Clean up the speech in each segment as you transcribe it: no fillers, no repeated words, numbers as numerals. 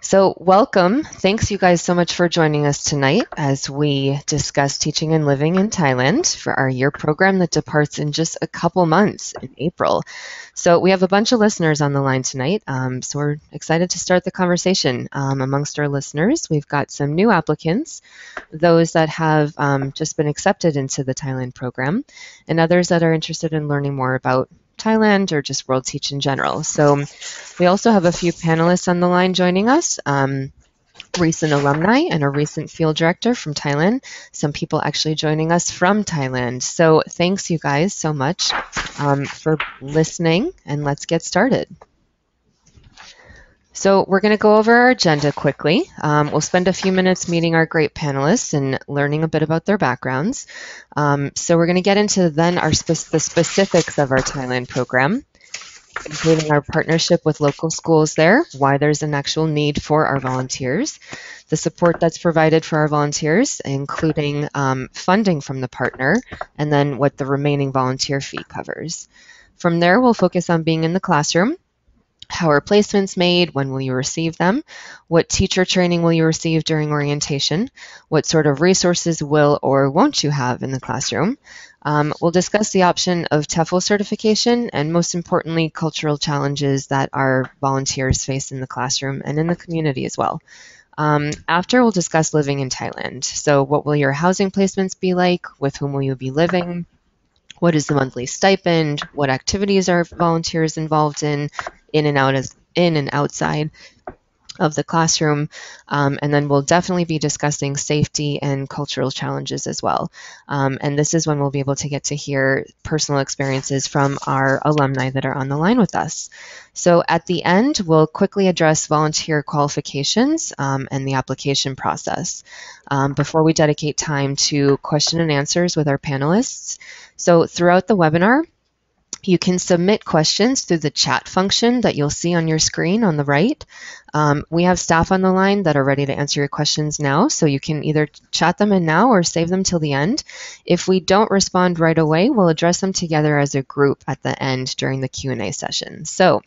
So welcome. Thanks you guys so much for joining us tonight as we discuss teaching and living in Thailand for our year program that departs in just a couple months in April. So we have a bunch of listeners on the line tonight, so we're excited to start the conversation. Amongst our listeners, we've got some new applicants, those that have just been accepted into the Thailand program, and others that are interested in learning more about Thailand or just World Teach in general. So we also have a few panelists on the line joining us, recent alumni and a recent field director from Thailand, some people actually joining us from Thailand. So thanks you guys so much for listening, and let's get started. So we're going to go over our agenda quickly. We'll spend a few minutes meeting our great panelists and learning a bit about their backgrounds. So we're going to get into then the specifics of our Thailand program, including our partnership with local schools there, why there's an actual need for our volunteers, the support that's provided for our volunteers, including funding from the partner, and then what the remaining volunteer fee covers. From there, we'll focus on being in the classroom. How are placements made? When will you receive them? What teacher training will you receive during orientation? What sort of resources will or won't you have in the classroom? We'll discuss the option of TEFL certification and, most importantly, cultural challenges that our volunteers face in the classroom and in the community as well. After, we'll discuss living in Thailand. So what will your housing placements be like? With whom will you be living? What is the monthly stipend? What activities are volunteers involved in and outside of the classroom? And then we'll definitely be discussing safety and cultural challenges as well. And this is when we'll be able to get to hear personal experiences from our alumni that are on the line with us. So at the end, we'll quickly address volunteer qualifications and the application process before we dedicate time to question and answers with our panelists. So throughout the webinar, you can submit questions through the chat function that you'll see on your screen on the right. We have staff on the line that are ready to answer your questions now, so you can either chat them in now or save them till the end. If we don't respond right away, we'll address them together as a group at the end during the Q&A session. So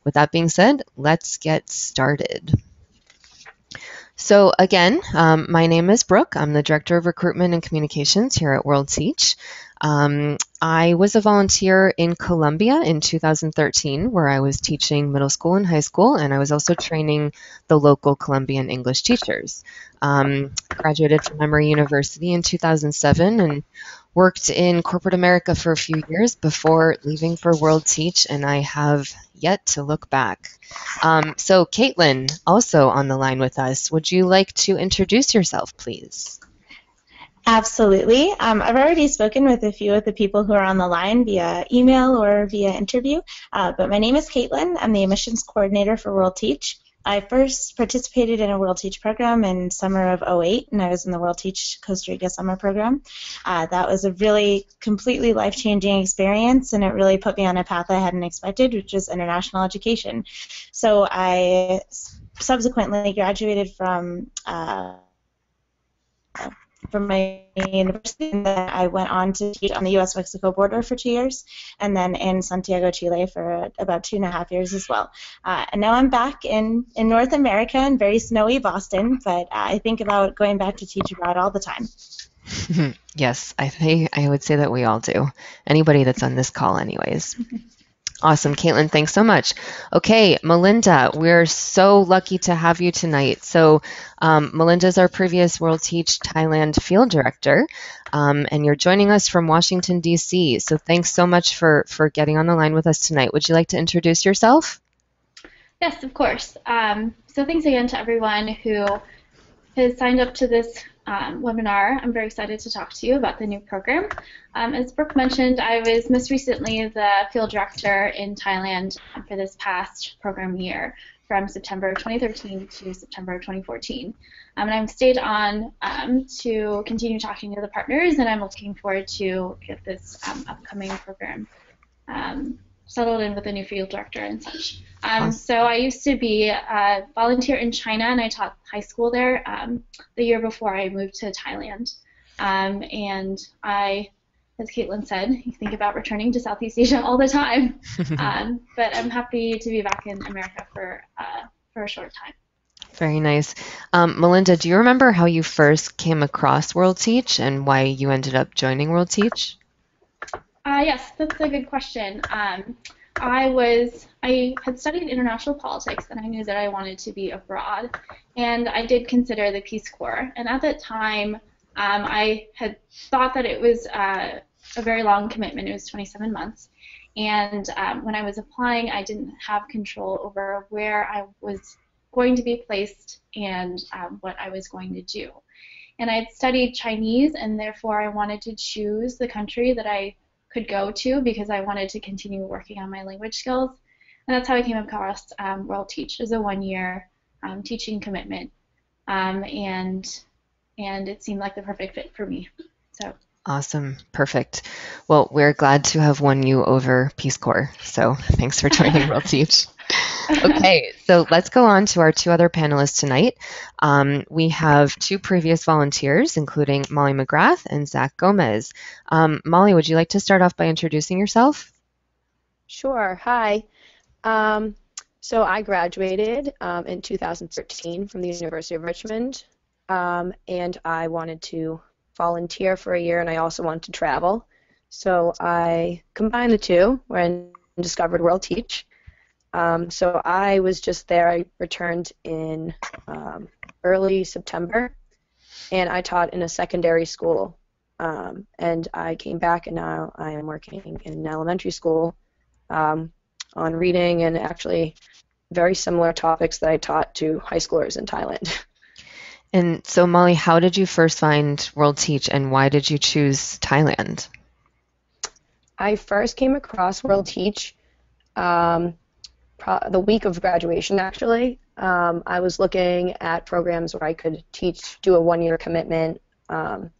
with that being said, let's get started. So again, my name is Brooke. I'm the Director of Recruitment and Communications here at World Teach. I was a volunteer in Colombia in 2013, where I was teaching middle school and high school, and I was also training the local Colombian English teachers. Graduated from Emory University in 2007 and worked in corporate America for a few years before leaving for World Teach, and I have yet to look back. So Caitlin, also on the line with us, would you like to introduce yourself, please? Absolutely. I've already spoken with a few of the people who are on the line via email or via interview, but my name is Caitlin. I'm the admissions coordinator for World Teach. I first participated in a World Teach program in summer of '08, and I was in the World Teach Costa Rica summer program. That was a really completely life-changing experience, and it really put me on a path I hadn't expected, which was international education. So I subsequently graduated from my university, and then I went on to teach on the U.S.-Mexico border for 2 years, and then in Santiago, Chile for about 2.5 years as well. And now I'm back in North America in very snowy Boston, but I think about going back to teach abroad all the time. Yes, I would say that we all do. Anybody that's on this call anyways. Awesome, Caitlin, thanks so much. Okay, Melinda, we're so lucky to have you tonight. So Melinda's our previous World Teach Thailand field director, and you're joining us from Washington, D.C. So thanks so much for getting on the line with us tonight. Would you like to introduce yourself? Yes, of course. So thanks again to everyone who has signed up to this webinar. I'm very excited to talk to you about the new program. As Brooke mentioned, I was most recently the field director in Thailand for this past program year from September 2013 to September 2014. And I've stayed on to continue talking to the partners, and I'm looking forward to get this upcoming program settled in with a new field director and such. So I used to be a volunteer in China, and I taught high school there the year before I moved to Thailand. And I, as Caitlin said, you think about returning to Southeast Asia all the time. But I'm happy to be back in America for a short time. Very nice. Melinda, do you remember how you first came across World Teach and why you ended up joining World Teach? Yes, that's a good question. I had studied international politics, and I knew that I wanted to be abroad, and I did consider the Peace Corps. And at that time, I had thought that it was a very long commitment. It was 27 months, and when I was applying, I didn't have control over where I was going to be placed and what I was going to do. And I had studied Chinese, and therefore I wanted to choose the country that I could go to because I wanted to continue working on my language skills. And that's how I came across World Teach as a one-year teaching commitment. And it seemed like the perfect fit for me. So. Awesome. Perfect. Well, we're glad to have won you over Peace Corps. So thanks for joining World Teach. Okay, so let's go on to our two other panelists tonight. We have two previous volunteers, including Molly McGrath and Zach Gomez. Molly, would you like to start off by introducing yourself? Sure. Hi. So I graduated in 2013 from the University of Richmond, and I wanted to volunteer for a year, and I also wanted to travel. So I combined the two and discovered World Teach. So I was just there. I returned in early September, and I taught in a secondary school. And I came back, and now I am working in an elementary school on reading and actually very similar topics that I taught to high schoolers in Thailand. And so, Molly, how did you first find World Teach, and why did you choose Thailand? I first came across World Teach the week of graduation, actually. I was looking at programs where I could do a one-year commitment, and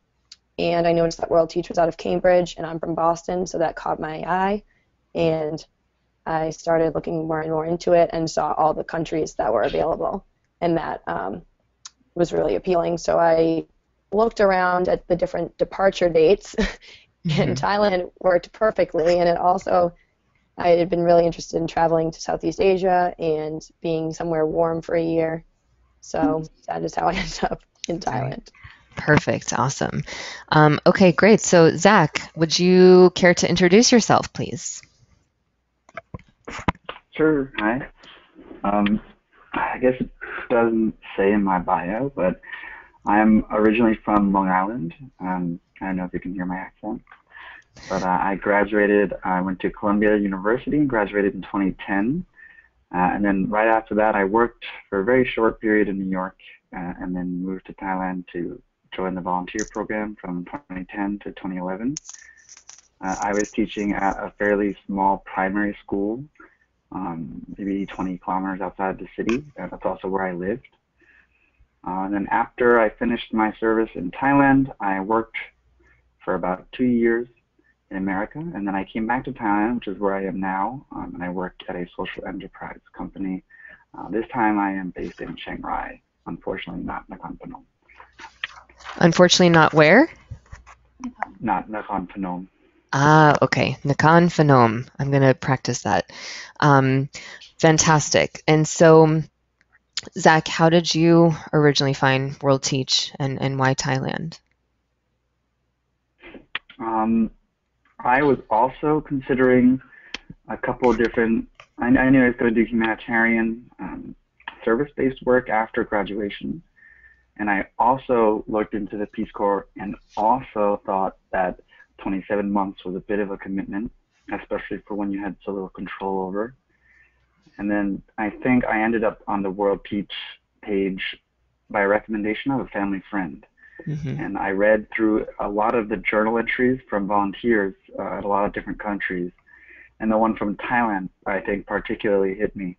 I noticed that World Teach was out of Cambridge, and I'm from Boston, so that caught my eye, and I started looking more and more into it and saw all the countries that were available, and that was really appealing. So I looked around at the different departure dates, and Thailand worked perfectly, and it also I had been really interested in traveling to Southeast Asia and being somewhere warm for a year. So that is how I ended up in Thailand. Perfect. Awesome. Okay, great. So, Zach, would you care to introduce yourself, please? Sure. Hi. I guess it doesn't say in my bio, but I'm originally from Long Island. I don't know if you can hear my accent. But I went to Columbia University and graduated in 2010. And then right after that, I worked for a very short period in New York and then moved to Thailand to join the volunteer program from 2010 to 2011. I was teaching at a fairly small primary school, maybe 20 kilometers outside the city. That's also where I lived. And then after I finished my service in Thailand, I worked for about 2 years in America, and then I came back to Thailand, which is where I am now, and I work at a social enterprise company. This time I am based in Chiang Rai, unfortunately not Nakhon Phanom. Unfortunately not where? Not Nakhon Phanom. Ah, okay. Nakhon Phanom. I'm going to practice that. Fantastic. And so, Zach, how did you originally find World Teach, and why Thailand? I was also considering a couple of different, I knew I was going to do humanitarian service-based work after graduation, and I also looked into the Peace Corps and also thought that 27 months was a bit of a commitment, especially for when you had so little control over. And then I think I ended up on the World Teach page by recommendation of a family friend. And I read through a lot of the journal entries from volunteers at a lot of different countries. And the one from Thailand, I think, particularly hit me.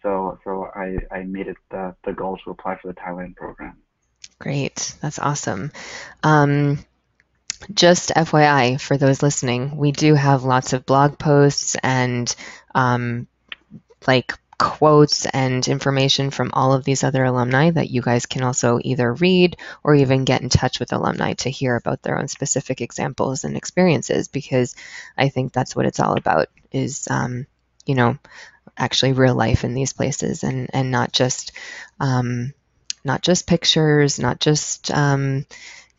So I made it the goal to apply for the Thailand program. Great. That's awesome. Just FYI, for those listening, we do have lots of blog posts and like quotes and information from all of these other alumni that you guys can also either read or even get in touch with alumni to hear about their own specific examples and experiences, because I think that's what it's all about is, actually real life in these places, and not just pictures, not just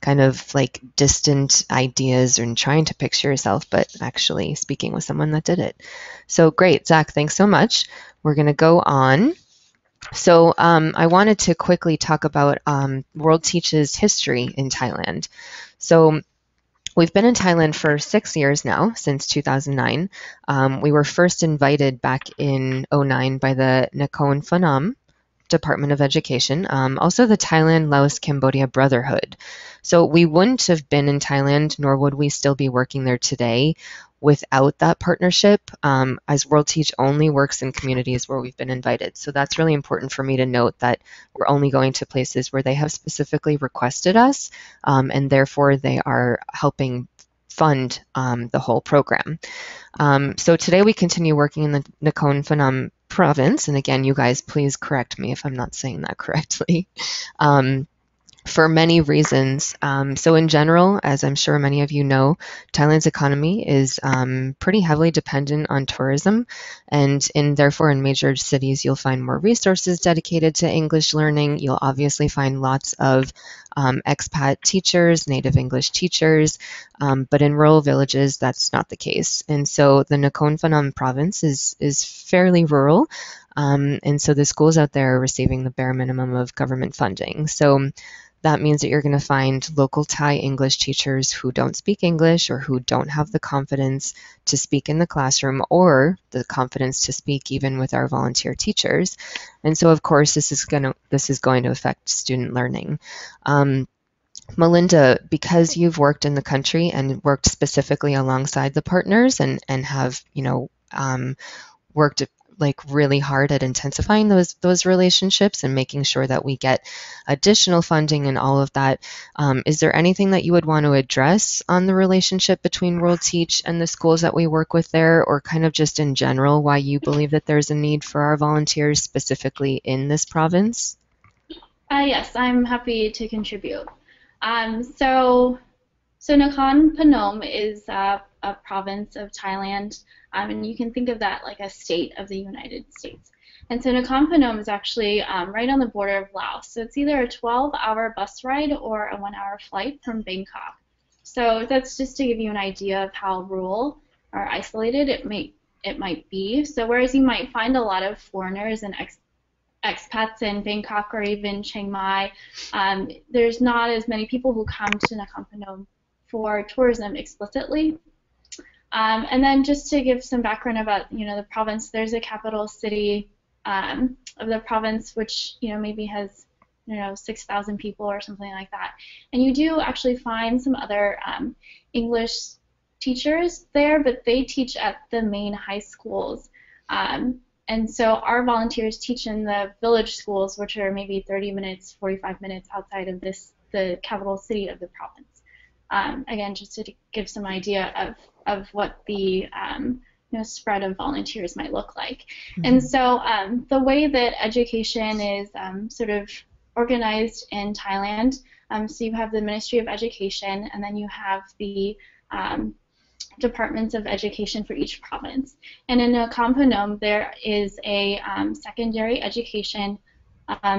kind of like distant ideas and trying to picture yourself, but actually speaking with someone that did it. So great, Zach, thanks so much. We're going to go on. So I wanted to quickly talk about World Teach's history in Thailand. So we've been in Thailand for 6 years now, since 2009. We were first invited back in '09 by the Nakhon Phanom Department of Education, also the Thailand, Laos, Cambodia Brotherhood. So we wouldn't have been in Thailand, nor would we still be working there today without that partnership, as World Teach only works in communities where we've been invited. So that's really important for me to note, that we're only going to places where they have specifically requested us, and therefore they are helping fund the whole program. So today we continue working in the Nakhon Phanom province, and again, you guys please correct me if I'm not saying that correctly, for many reasons. So in general, as I'm sure many of you know, Thailand's economy is pretty heavily dependent on tourism, and therefore in major cities you'll find more resources dedicated to English learning. You'll obviously find lots of expat teachers, native English teachers, but in rural villages that's not the case. And so the Nakhon Phanom province is fairly rural, and so the schools out there are receiving the bare minimum of government funding. So that means that you're going to find local Thai English teachers who don't speak English, or who don't have the confidence to speak in the classroom, or the confidence to speak even with our volunteer teachers. And so of course this is going to affect student learning. Melinda, because you've worked in the country and worked specifically alongside the partners, and have worked like really hard at intensifying those relationships and making sure that we get additional funding and all of that. Is there anything that you would want to address on the relationship between World Teach and the schools that we work with there, or kind of just in general why you believe that there's a need for our volunteers specifically in this province? Yes, I'm happy to contribute. So Nakhon Phanom is a province of Thailand, and you can think of that like a state of the United States. And so Nakhon Phanom is actually right on the border of Laos. So it's either a 12-hour bus ride or a 1-hour flight from Bangkok. So that's just to give you an idea of how rural or isolated it might be. So whereas you might find a lot of foreigners and expats in Bangkok or even Chiang Mai, there's not as many people who come to Nakhon Phanom for tourism explicitly. And then just to give some background about the province, there's a capital city of the province which maybe has 6,000 people or something like that. And you do actually find some other English teachers there, but they teach at the main high schools. And so our volunteers teach in the village schools, which are maybe 30 minutes, 45 minutes outside of the capital city of the province. Again, just to give some idea of what the spread of volunteers might look like. Mm-hmm. And so the way that education is sort of organized in Thailand, so you have the Ministry of Education, and then you have the departments of education for each province. And in Nakhon Phanom, there is a secondary education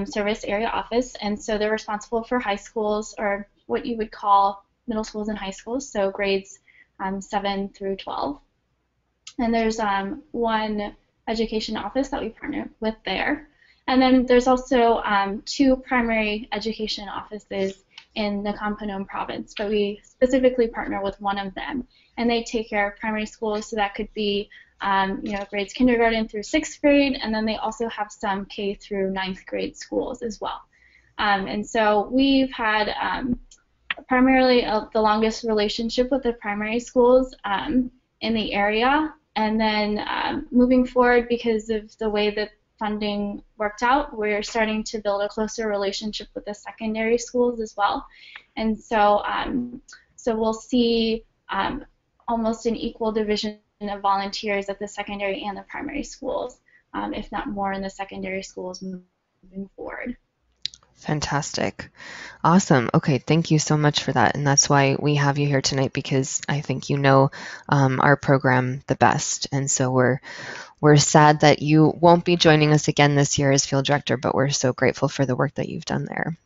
service area office, and so they're responsible for high schools, or what you would call middle schools and high schools, so grades 7 through 12. And there's one education office that we partner with there. And then there's also 2 primary education offices in Nakhon Phanom province, but we specifically partner with one of them. And they take care of primary schools, so that could be grades kindergarten through 6th grade, and then they also have some K through 9th grade schools as well. And so we've had primarily the longest relationship with the primary schools in the area, and then moving forward, because of the way that funding worked out, we're starting to build a closer relationship with the secondary schools as well. And so so we'll see almost an equal division of volunteers at the secondary and the primary schools, if not more in the secondary schools moving forward. Fantastic. Awesome. Okay, thank you so much for that. And that's why we have you here tonight, because I think you know our program the best. And so we're sad that you won't be joining us again this year as field director, but we're so grateful for the work that you've done there.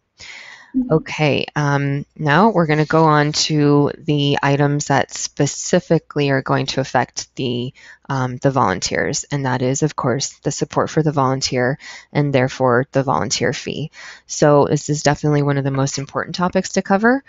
Okay, now we're going to go on to the items that specifically are going to affect the volunteers, and that is, of course, the support for the volunteer and therefore the volunteer fee. So this is definitely one of the most important topics to cover.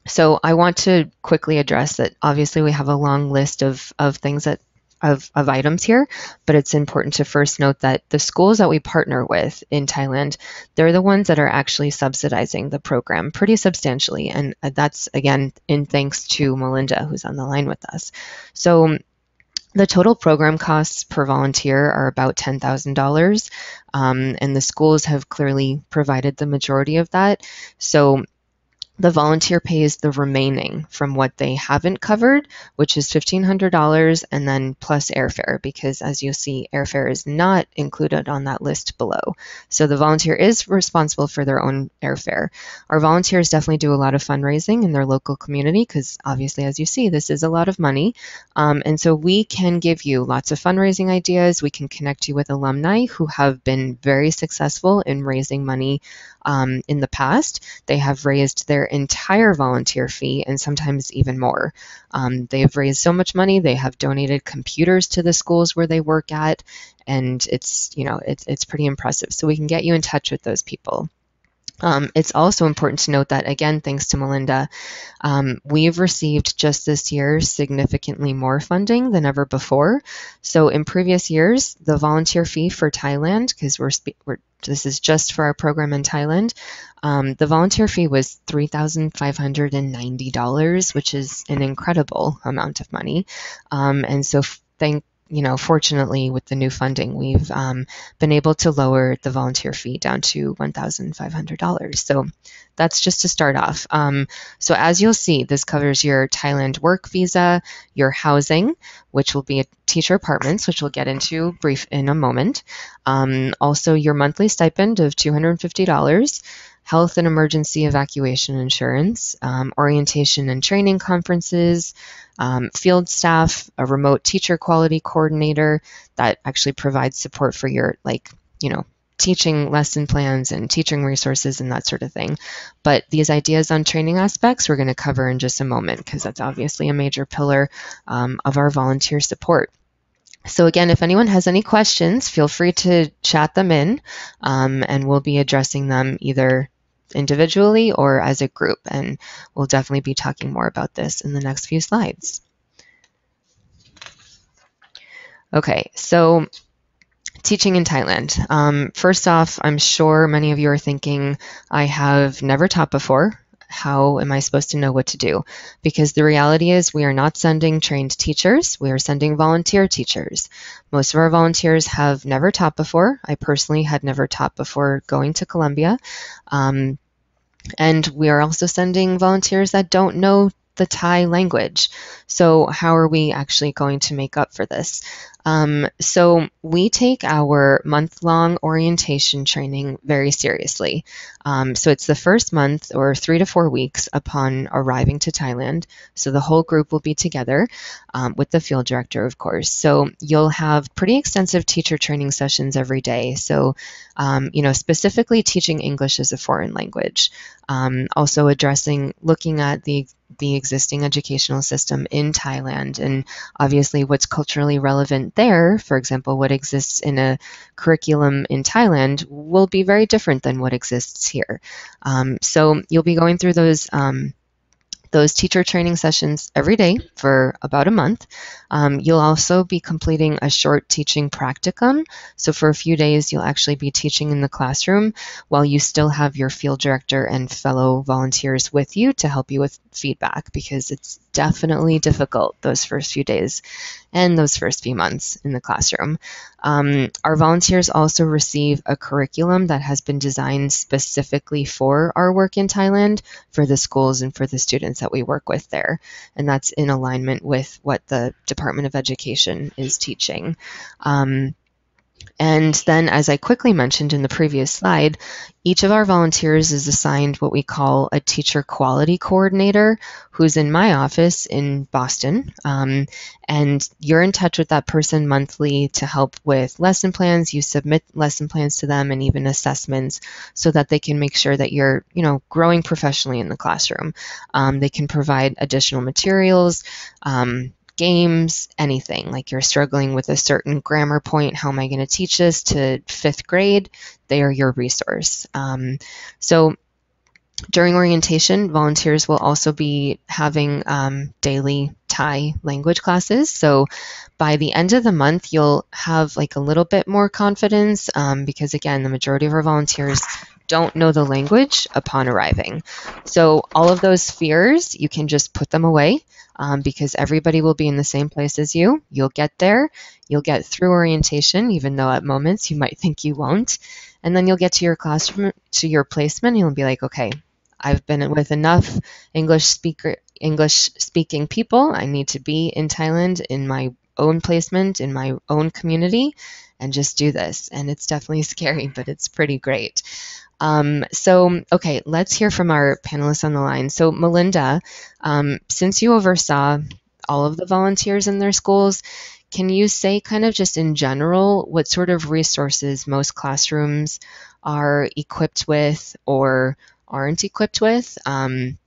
So I want to quickly address that. Obviously, we have a long list of things that of items here, but it's important to first note that the schools that we partner with in Thailand, they're the ones that are actually subsidizing the program pretty substantially, and that's again in thanks to Melinda, who's on the line with us. So the total program costs per volunteer are about $10,000, and the schools have clearly provided the majority of that. So the volunteer pays the remaining from what they haven't covered, which is $1,500, and then plus airfare, because as you see, airfare is not included on that list below. So the volunteer is responsible for their own airfare. Our volunteers definitely do a lot of fundraising in their local community, because obviously, as you see, this is a lot of money. And so we can give you lots of fundraising ideas. We can connect you with alumni who have been very successful in raising money in the past. They have raised their entire volunteer fee and sometimes even more. They have raised so much money. They have donated computers to the schools where they work at, and it's pretty impressive. So we can get you in touch with those people. It's also important to note that, again, thanks to Melinda, we've received just this year significantly more funding than ever before. So in previous years, the volunteer fee for Thailand, because this is just for our program in Thailand, the volunteer fee was $3,590, which is an incredible amount of money. And so fortunately, with the new funding, we've been able to lower the volunteer fee down to $1,500. So that's just to start off. So as you'll see, this covers your Thailand work visa, your housing, which will be teacher apartments, which we'll get into brief in a moment. Also, your monthly stipend of $250. Health and emergency evacuation insurance, orientation and training conferences, field staff, a remote teacher quality coordinator that actually provides support for your teaching lesson plans and teaching resources and that sort of thing. But these ideas on training aspects we're going to cover in just a moment, because that's obviously a major pillar of our volunteer support. So again, if anyone has any questions, feel free to chat them in, and we'll be addressing them either individually or as a group, and we'll definitely be talking more about this in the next few slides. Okay, so teaching in Thailand. First off, I'm sure many of you are thinking, I have never taught before. How am I supposed to know what to do? Because the reality is we are not sending trained teachers, we are sending volunteer teachers. Most of our volunteers have never taught before. I personally had never taught before going to Columbia. And we are also sending volunteers that don't know the Thai language. So how are we actually going to make up for this? So we take our month-long orientation training very seriously. So it's the first month, or 3 to 4 weeks upon arriving to Thailand. So the whole group will be together with the field director, of course. So you'll have pretty extensive teacher training sessions every day. So, specifically teaching English as a foreign language. Also looking at the existing educational system in Thailand, and obviously what's culturally relevant there. For example, what exists in a curriculum in Thailand will be very different than what exists here. So you'll be going through those teacher training sessions every day for about a month. You'll also be completing a short teaching practicum. So for a few days, you'll actually be teaching in the classroom while you still have your field director and fellow volunteers with you to help you with feedback, because it's definitely difficult those first few days and those first few months in the classroom. Our volunteers also receive a curriculum that has been designed specifically for our work in Thailand, for the schools and for the students that we work with there. And that's in alignment with what the Department of Education is teaching. And then, as I quickly mentioned in the previous slide, each of our volunteers is assigned what we call a teacher quality coordinator, who's in my office in Boston. And you're in touch with that person monthly to help with lesson plans. You submit lesson plans to them and even assessments so that they can make sure that you're, growing professionally in the classroom. They can provide additional materials, games, anything. Like you're struggling with a certain grammar point, how am I going to teach this to 5th grade? They are your resource. So during orientation, volunteers will also be having daily Thai language classes. So by the end of the month, you'll have like a little bit more confidence because again, the majority of our volunteers don't know the language upon arriving. So all of those fears, you can just put them away because everybody will be in the same place as you. You'll get there. You'll get through orientation, even though at moments you might think you won't. And then you'll get to your classroom, to your placement, and you'll be like, okay, I've been with enough English-speaking people. I need to be in Thailand in my own placement, in my own community, and just do this. And it's definitely scary, but it's pretty great. Okay, let's hear from our panelists on the line. So Melinda, since you oversaw all of the volunteers in their schools, can you say kind of just in general what sort of resources most classrooms are equipped with or aren't equipped with? And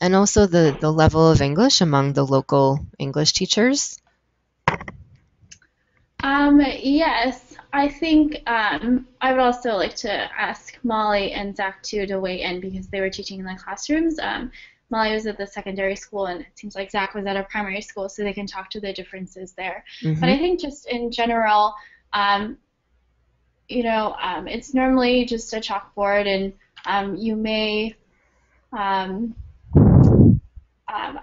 also the level of English among the local English teachers? Yes, I think I would also like to ask Molly and Zach too to weigh in because they were teaching in the classrooms. Molly was at the secondary school, and it seems like Zach was at a primary school, so they can talk to the differences there. But I think just in general, it's normally just a chalkboard, and you may, I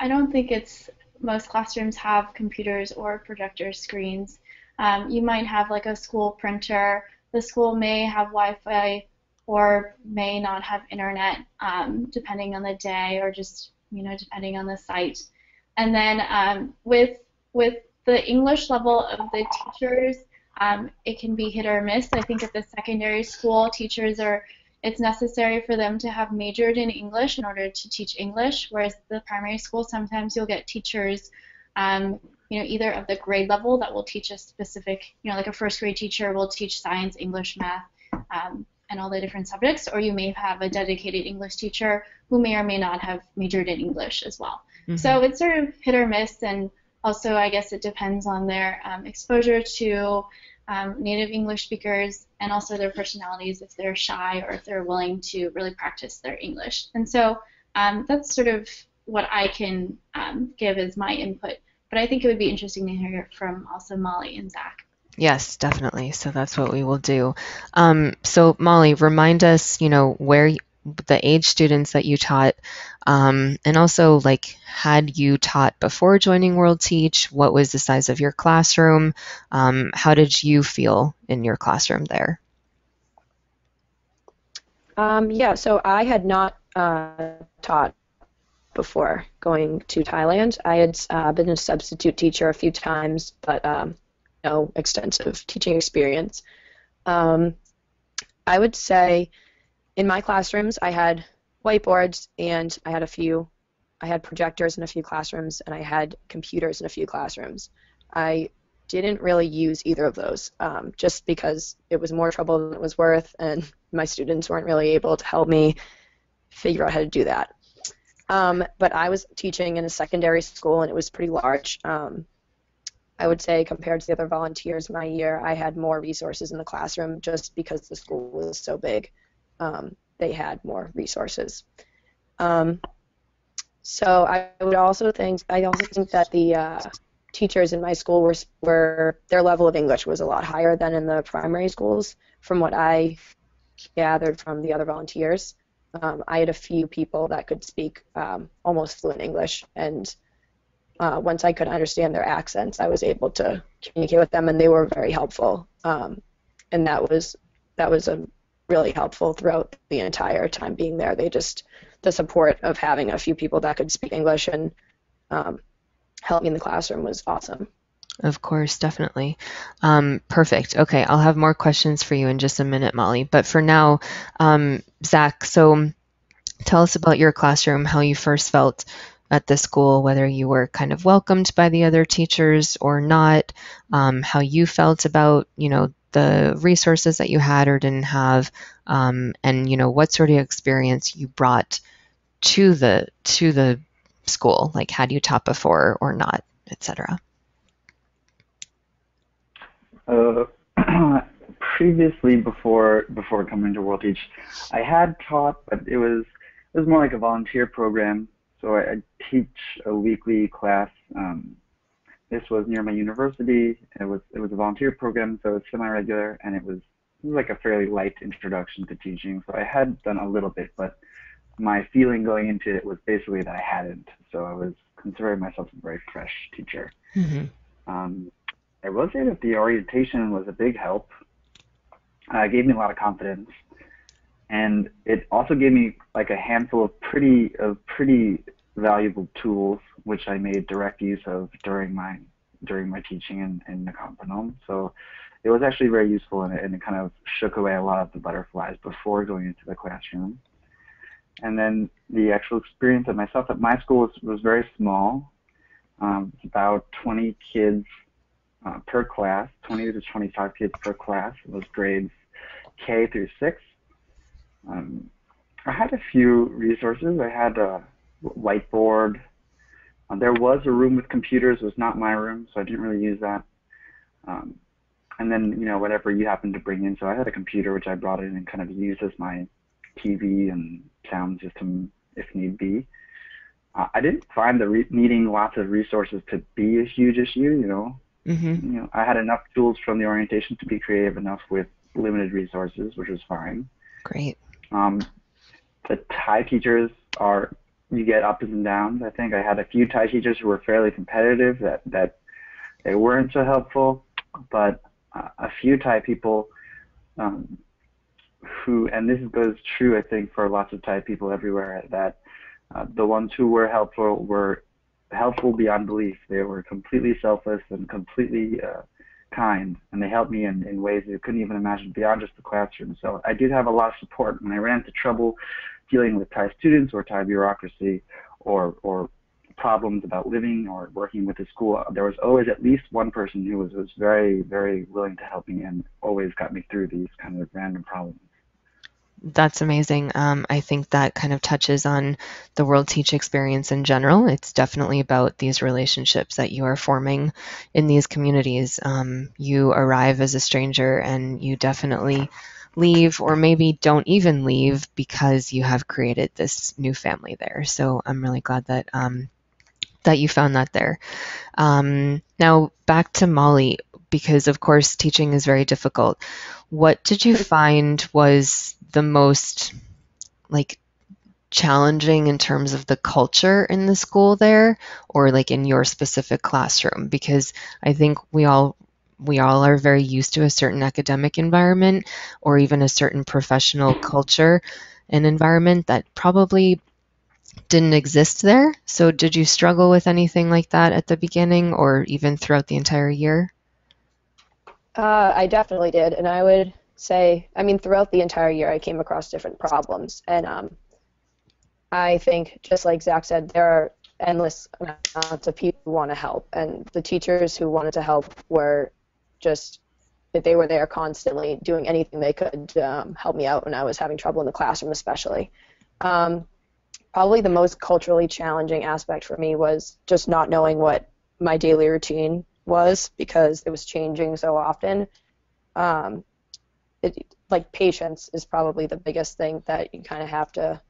don't think most classrooms have computers or projector screens. You might have like a school printer. The school may have Wi-Fi or may not have internet, depending on the day or just, depending on the site. And then with the English level of the teachers, it can be hit or miss. I think at the secondary school, it's necessary for them to have majored in English in order to teach English, whereas the primary school, sometimes you'll get teachers either of the grade level that will teach a specific, like a first grade teacher will teach science, English, math, and all the different subjects, or you may have a dedicated English teacher who may or may not have majored in English as well. So it's sort of hit or miss, and also I guess it depends on their exposure to native English speakers and also their personalities, if they're shy or if they're willing to really practice their English. And so that's sort of what I can give as my input. But I think it would be interesting to hear from also Molly and Zach. Yes, definitely. So that's what we will do. So Molly, remind us, where the age students that you taught, and also had you taught before joining World Teach? What was the size of your classroom? How did you feel in your classroom there? So I had not taught before going to Thailand. I had been a substitute teacher a few times, but no extensive teaching experience. I would say in my classrooms I had whiteboards, and I had projectors in a few classrooms, and I had computers in a few classrooms. I didn't really use either of those just because it was more trouble than it was worth, and my students weren't really able to help me figure out how to do that. But I was teaching in a secondary school, and it was pretty large. I would say compared to the other volunteers my year, I had more resources in the classroom just because the school was so big. They had more resources. So I also think that the teachers in my school were their level of English was a lot higher than in the primary schools, from what I gathered from the other volunteers. I had a few people that could speak almost fluent English, and once I could understand their accents, I was able to communicate with them, and they were very helpful. And that was really helpful throughout the entire time being there. The support of having a few people that could speak English and help me in the classroom was awesome. Of course, definitely. Perfect. Okay, I'll have more questions for you in just a minute, Molly. But for now, Zach, so tell us about your classroom, how you first felt at the school, whether you were kind of welcomed by the other teachers or not, how you felt about, the resources that you had or didn't have, and, what sort of experience you brought to the school, like had you taught before or not, etc. Uh, Previously, before coming to World Teach, I had taught, but it was more like a volunteer program. So I teach a weekly class. This was near my university. It was a volunteer program, so it's semi-regular, and it was like a fairly light introduction to teaching. So I had done a little bit, but my feeling going into it was basically that I hadn't. So I was considering myself a very fresh teacher. Mm-hmm. Um, I will say that the orientation was a big help. It gave me a lot of confidence, and it also gave me like a handful of pretty valuable tools, which I made direct use of during my teaching in the Campanile. So it was actually very useful, and it kind of shook away a lot of the butterflies before going into the classroom. And then the actual experience of myself at my school was very small. About 20 kids per class, 20 to 25 kids per class. It was grades K through 6. I had a few resources. I had a whiteboard. There was a room with computers. It was not my room, so I didn't really use that. And then, whatever you happen to bring in. So I had a computer, which I brought in and kind of used as my TV and sound system if need be. I didn't find needing lots of resources to be a huge issue. Mm-hmm. I had enough tools from the orientation to be creative enough with limited resources, which was fine. Great. The Thai teachers you get ups and downs. I think I had a few Thai teachers who were fairly competitive that they weren't so helpful, but a few Thai people who, and this goes true, I think, for lots of Thai people everywhere, that the ones who were helpful beyond belief. They were completely selfless and completely kind, and they helped me in ways that I couldn't even imagine beyond just the classroom. So I did have a lot of support when I ran into trouble dealing with Thai students or Thai bureaucracy or problems about living or working with the school. There was always at least one person who was very, very willing to help me and always got me through these kind of random problems. That's amazing. I think that kind of touches on the World Teach experience in general. It's definitely about these relationships that you are forming in these communities. You arrive as a stranger and you definitely leave, or maybe don't even leave, because you have created this new family there. So I'm really glad that that you found that there. Now back to Molly, because of course teaching is very difficult. What did you find was the most challenging in terms of the culture in the school there, or in your specific classroom? Because I think we all are very used to a certain academic environment or even a certain professional culture and environment that probably didn't exist there. So did you struggle with anything like that at the beginning or even throughout the entire year? I definitely did, and I would say, throughout the entire year I came across different problems, and I think, just like Zach said, there are endless amounts of people who want to help, and the teachers who wanted to help were just, they were there constantly doing anything they could to help me out when I was having trouble in the classroom especially. Probably the most culturally challenging aspect for me was just not knowing what my daily routine was, because it was changing so often. Patience is probably the biggest thing that you kind of have to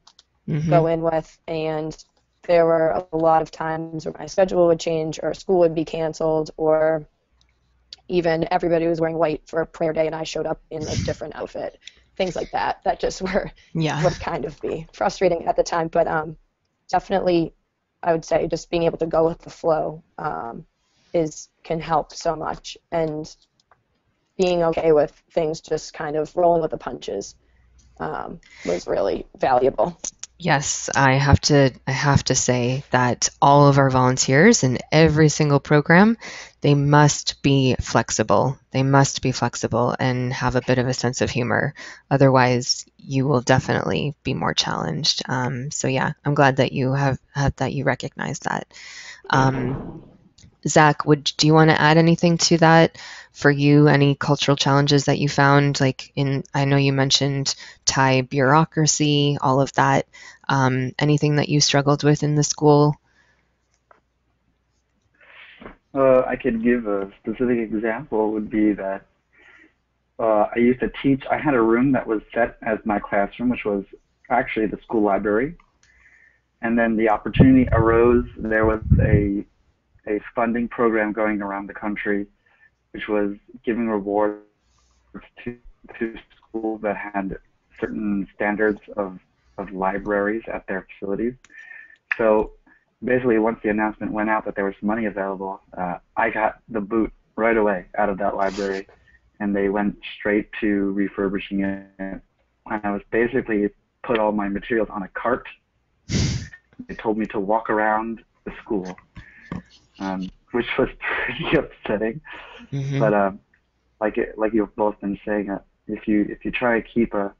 go in with, and there were a lot of times where my schedule would change or school would be canceled, or even everybody was wearing white for prayer day and I showed up in a different outfit. Things like that just would kind of be frustrating at the time, but definitely I would say just being able to go with the flow can help so much, and being okay with things just kind of rolling with the punches was really valuable. Yes, I have to say that all of our volunteers in every single program, they must be flexible. They must be flexible and have a bit of a sense of humor. Otherwise, you will definitely be more challenged. So yeah, I'm glad that you recognize that. Um, Zach, do you want to add anything to that for you? Any cultural challenges that you found, like I know you mentioned Thai bureaucracy, all of that. Anything that you struggled with in the school? I could give a specific example would be that I used to teach. I had a room that was set as my classroom, which was actually the school library. And then the opportunity arose. There was a funding program going around the country, which was giving rewards to, to schools that had certain standards of libraries at their facilities. So basically, once the announcement went out that there was money available, I got the boot right away out of that library, and they went straight to refurbishing it. And I was basically put all my materials on a cart. They told me to walk around the school, which was pretty upsetting. Hmm. But like you've both been saying, if you try to keep a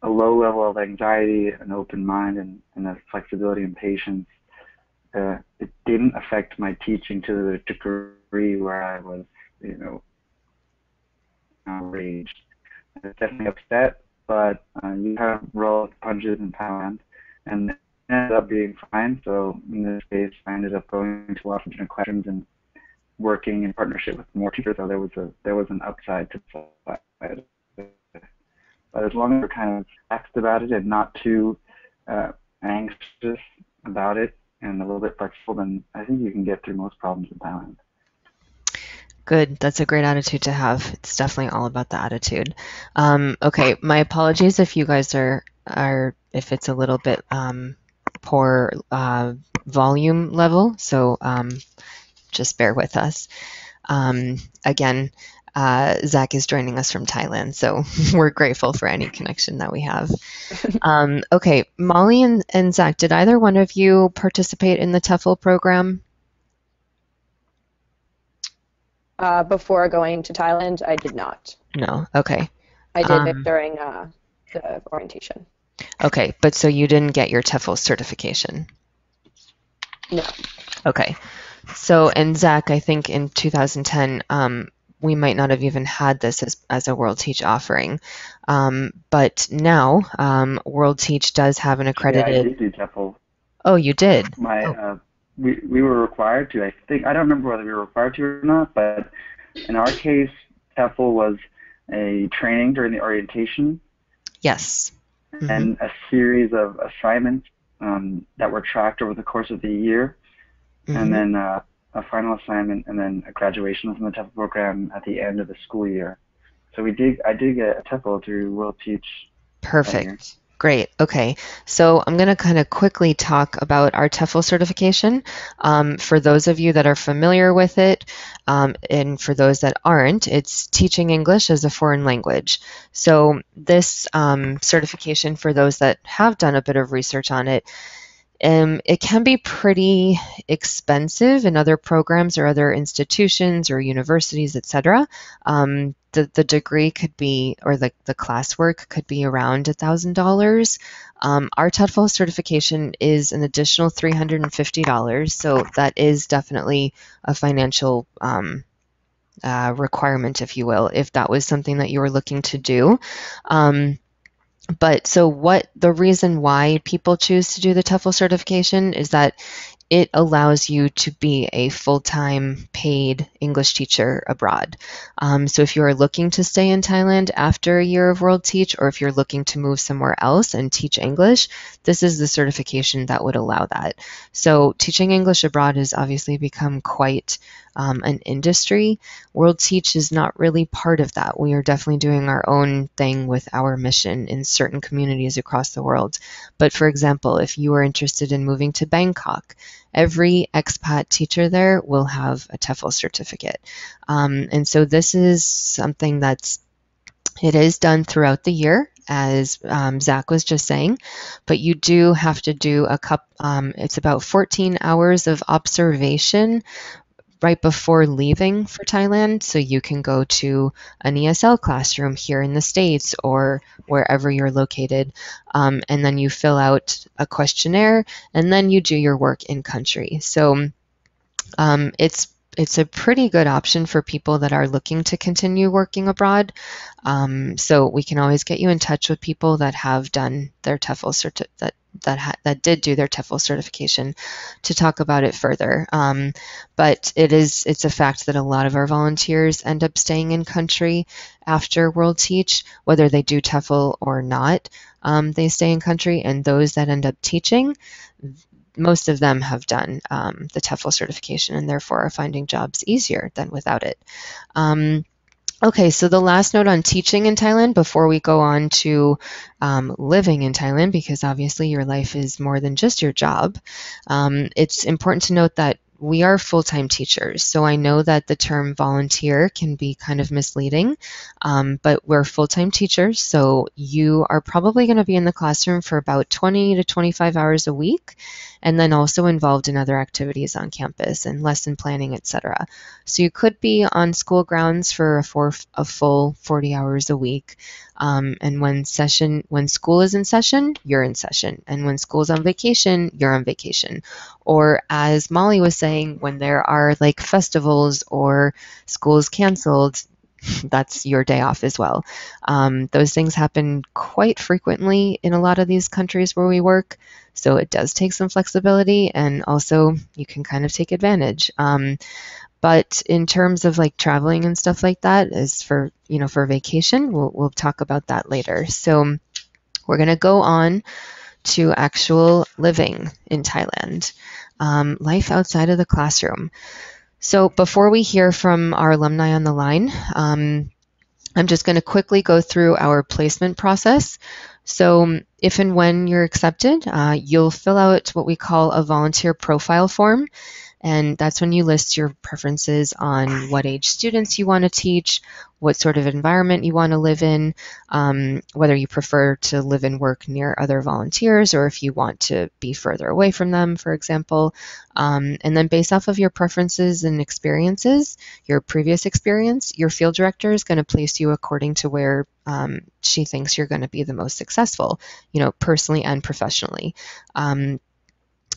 low level of anxiety, an open mind, and a flexibility and patience, it didn't affect my teaching to the degree where I was, outraged. I was definitely upset, but you kind of roll with the punches in Thailand, and it ended up being fine. So in this case, I ended up going to a lot of different classrooms and working in partnership with more teachers. So there was an upside to it. But as long as we're kind of relaxed about it and not too anxious about it and a little bit flexible, then I think you can get through most problems in Thailand. Good. That's a great attitude to have. It's definitely all about the attitude. Okay, my apologies if you guys are if it's a little bit poor volume level. So just bear with us. Again, Zach is joining us from Thailand, so we're grateful for any connection that we have. Okay, Molly and Zach, did either one of you participate in the TEFL program? Before going to Thailand, I did not. No. Okay. I did it during the orientation. Okay, but so you didn't get your TEFL certification? No. Okay. So, and Zach, I think in 2010, we might not have even had this as a World Teach offering. But now, World Teach does have an accredited... Yeah, I did do TEFL. Oh, you did? We were required to. I don't remember whether we were required to or not, but in our case, TEFL was a training during the orientation. Yes. Mm-hmm. And a series of assignments that were tracked over the course of the year, mm-hmm. and then a final assignment, and then a graduation from the TEFL program at the end of the school year. So I did get a TEFL through World Teach. Perfect. Great. Okay. So I'm going to kind of quickly talk about our TEFL certification. For those of you that are familiar with it, and for those that aren't, it's teaching English as a foreign language. So this certification, for those that have done a bit of research on it, it can be pretty expensive in other programs or other institutions or universities, etc. The degree could be, or the classwork could be around $1,000. Our TEFL certification is an additional $350, so that is definitely a financial requirement, if you will, if that was something that you were looking to do. But so the reason why people choose to do the TEFL certification is that it allows you to be a full-time paid English teacher abroad. So if you are looking to stay in Thailand after a year of World Teach, or if you're looking to move somewhere else and teach English, this is the certification that would allow that. So teaching English abroad has obviously become quite an industry. World Teach is not really part of that. We are definitely doing our own thing with our mission in certain communities across the world. But for example, if you are interested in moving to Bangkok, every expat teacher there will have a TEFL certificate. And so this is something it is done throughout the year. as Zach was just saying, but you do have to do it's about 14 hours of observation right before leaving for Thailand. So you can go to an ESL classroom here in the States or wherever you're located. And then you fill out a questionnaire and then you do your work in country. So it's a pretty good option for people that are looking to continue working abroad. So we can always get you in touch with people that have done their TEFL that did do their TEFL certification to talk about it further. But it's a fact that a lot of our volunteers end up staying in country after World Teach, whether they do TEFL or not. They stay in country, and those that end up teaching, most of them have done the TEFL certification and therefore are finding jobs easier than without it. Okay, so the last note on teaching in Thailand before we go on to living in Thailand, because obviously your life is more than just your job, it's important to note that we are full-time teachers. So I know that the term volunteer can be kind of misleading, but we're full-time teachers. So you are probably going to be in the classroom for about 20 to 25 hours a week, and then also involved in other activities on campus and lesson planning, etc. So you could be on school grounds for a full 40 hours a week. And when school is in session, you're in session. And when school's on vacation, you're on vacation. Or as Molly was saying, when there are like festivals or school's canceled, that's your day off as well. Those things happen quite frequently in a lot of these countries where we work. So it does take some flexibility, and also you can kind of take advantage. But in terms of like traveling and stuff like that, is for vacation, we'll talk about that later. So we're going to go on to actual living in Thailand, life outside of the classroom. So before we hear from our alumni on the line, I'm just going to quickly go through our placement process. So if and when you're accepted, you'll fill out what we call a volunteer profile form. And that's when you list your preferences on what age students you want to teach, what sort of environment you want to live in, whether you prefer to live and work near other volunteers or if you want to be further away from them, for example. And then based off of your preferences and experiences, your previous experience, your field director is going to place you according to where she thinks you're going to be the most successful, personally and professionally.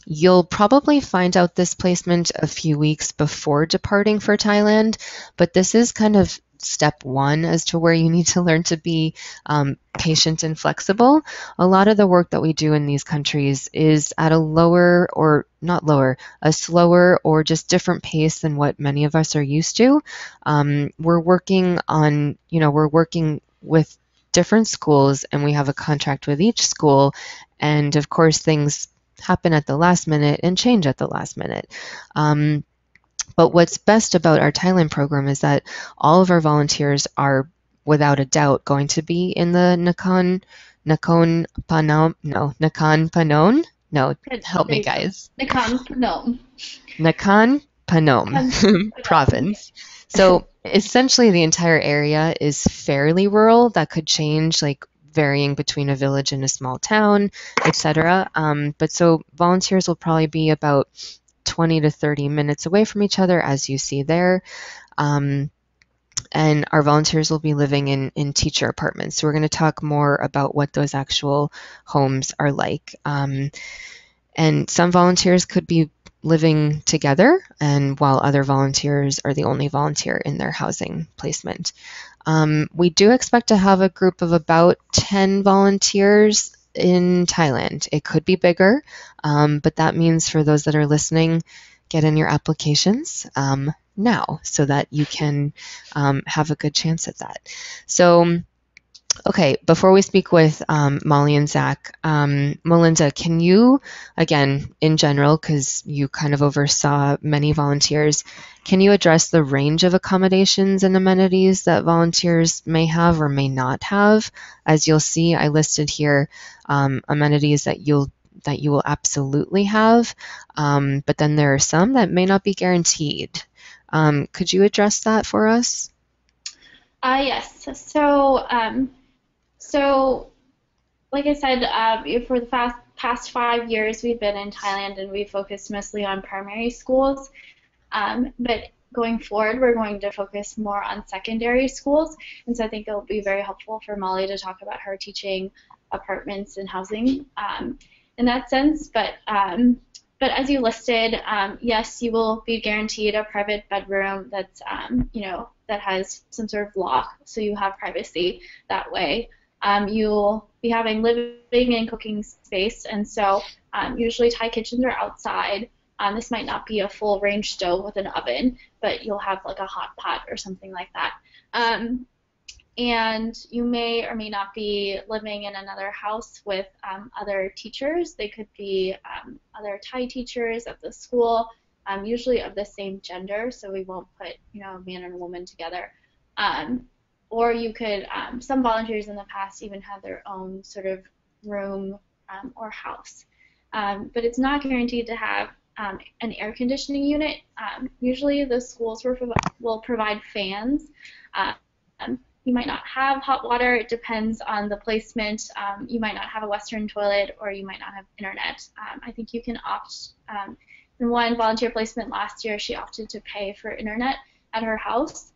You'll probably find out this placement a few weeks before departing for Thailand, but this is kind of step one as to where you need to learn to be patient and flexible. A lot of the work that we do in these countries is at a slower or just different pace than what many of us are used to. We're working with different schools, and we have a contract with each school, and of course things happen at the last minute and change at the last minute. But what's best about our Thailand program is that all of our volunteers are without a doubt going to be in the Nakhon Panom. No, help me guys. Nakhon Panom province. So essentially the entire area is fairly rural. That could change, like varying between a village and a small town, etc. But so volunteers will probably be about 20 to 30 minutes away from each other, as you see there. And our volunteers will be living in teacher apartments. So we're going to talk more about what those actual homes are like. And some volunteers could be living together, and while other volunteers are the only volunteer in their housing placement. We do expect to have a group of about 10 volunteers in Thailand. It could be bigger, but that means for those that are listening, get in your applications now so that you can have a good chance at that. So, okay, before we speak with Molly and Zach, Melinda, can you, again, in general, because you kind of oversaw many volunteers, can you address the range of accommodations and amenities that volunteers may have or may not have? As you'll see, I listed here amenities that you will absolutely have, but then there are some that may not be guaranteed. Could you address that for us? Yes. So like I said, for the past 5 years, we've been in Thailand and we focused mostly on primary schools. But going forward, we're going to focus more on secondary schools. And so I think it'll be very helpful for Molly to talk about her teaching apartments and housing in that sense. But as you listed, yes, you will be guaranteed a private bedroom that's, that has some sort of lock, so you have privacy that way. You'll be having living and cooking space, and so usually Thai kitchens are outside. This might not be a full range stove with an oven, but you'll have like a hot pot or something like that. And you may or may not be living in another house with other teachers. They could be other Thai teachers at the school, usually of the same gender, so we won't put a man and a woman together. Or you could, some volunteers in the past even had their own sort of room or house. But it's not guaranteed to have an air conditioning unit. Usually the schools will provide fans. You might not have hot water. It depends on the placement. You might not have a Western toilet, or you might not have internet. I think you can opt. In one volunteer placement last year, she opted to pay for internet at her house,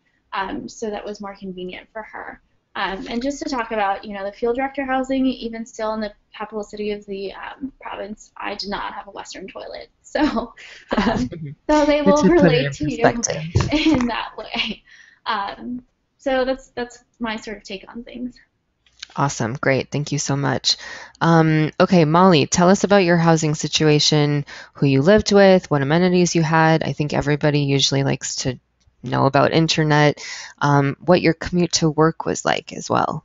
so that was more convenient for her. And just to talk about, the field director housing, even still in the capital city of the province, I did not have a Western toilet. So, so they will relate to you in that way. So that's my sort of take on things. Awesome. Great. Thank you so much. Okay, Molly, tell us about your housing situation, who you lived with, what amenities you had. I think everybody usually likes to know about internet, what your commute to work was like as well.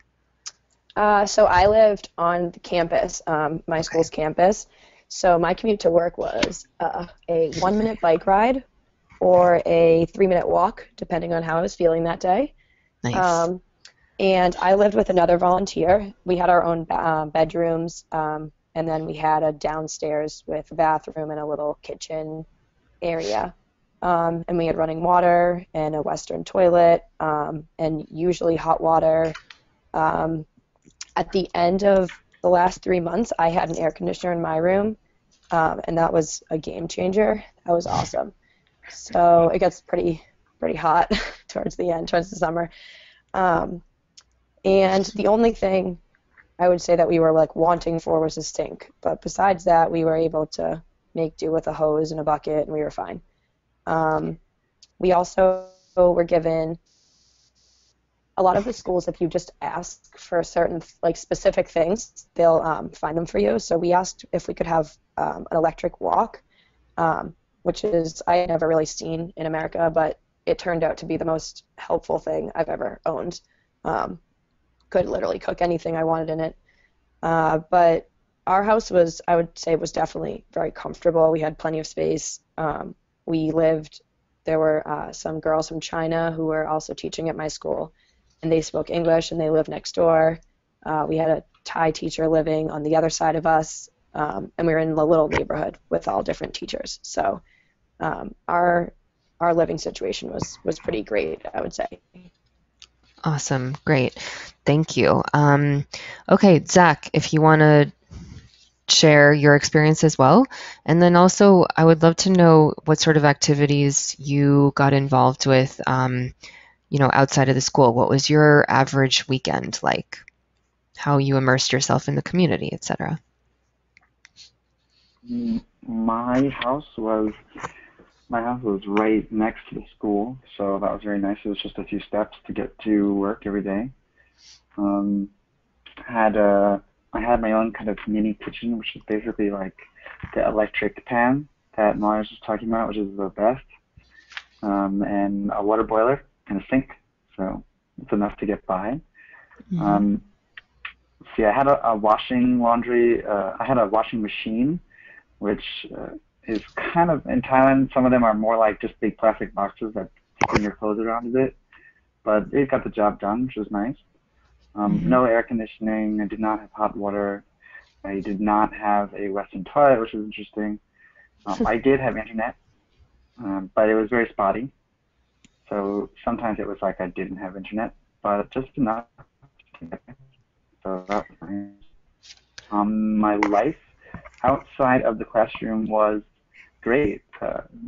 So I lived on the campus, my school's campus. So my commute to work was a 1-minute bike ride or a 3-minute walk, depending on how I was feeling that day. Nice. And I lived with another volunteer. We had our own bedrooms, and then we had a downstairs with a bathroom and a little kitchen area. And we had running water and a Western toilet, and usually hot water. At the end of the last 3 months, I had an air conditioner in my room, and that was a game changer. That was awesome. So it gets pretty hot towards the end, towards the summer. And the only thing I would say that we were wanting for was a sink. But besides that, we were able to make do with a hose and a bucket, and we were fine. We also were given a lot of the schools, if you just ask for certain specific things, they'll find them for you. So we asked if we could have an electric walk, which is I had never really seen in America, but it turned out to be the most helpful thing I've ever owned. Could literally cook anything I wanted in it. But our house was, I would say, was definitely very comfortable. We had plenty of space. There were some girls from China who were also teaching at my school, and they spoke English, and they lived next door. We had a Thai teacher living on the other side of us, and we were in a little neighborhood with all different teachers. So our living situation was pretty great, I would say. Awesome. Great. Thank you. Okay, Zach, if you want to share your experience as well. And then also, I would love to know what sort of activities you got involved with, outside of the school. What was your average weekend like? How you immersed yourself in the community, etc. My house was right next to the school, so that was very nice. It was just a few steps to get to work every day. I had my own kind of mini kitchen, which is basically like the electric pan that Molly was just talking about, which is the best, and a water boiler and a sink, so it's enough to get by. Mm-hmm. I had a washing machine, which is kind of, in Thailand, some of them are more like just big plastic boxes that spin your clothes around a bit, but it got the job done, which was nice. No air conditioning. I did not have hot water. I did not have a Western toilet, which was interesting. I did have internet, but it was very spotty. So sometimes it was like I didn't have internet, but just enough. So that was nice. My life outside of the classroom was great.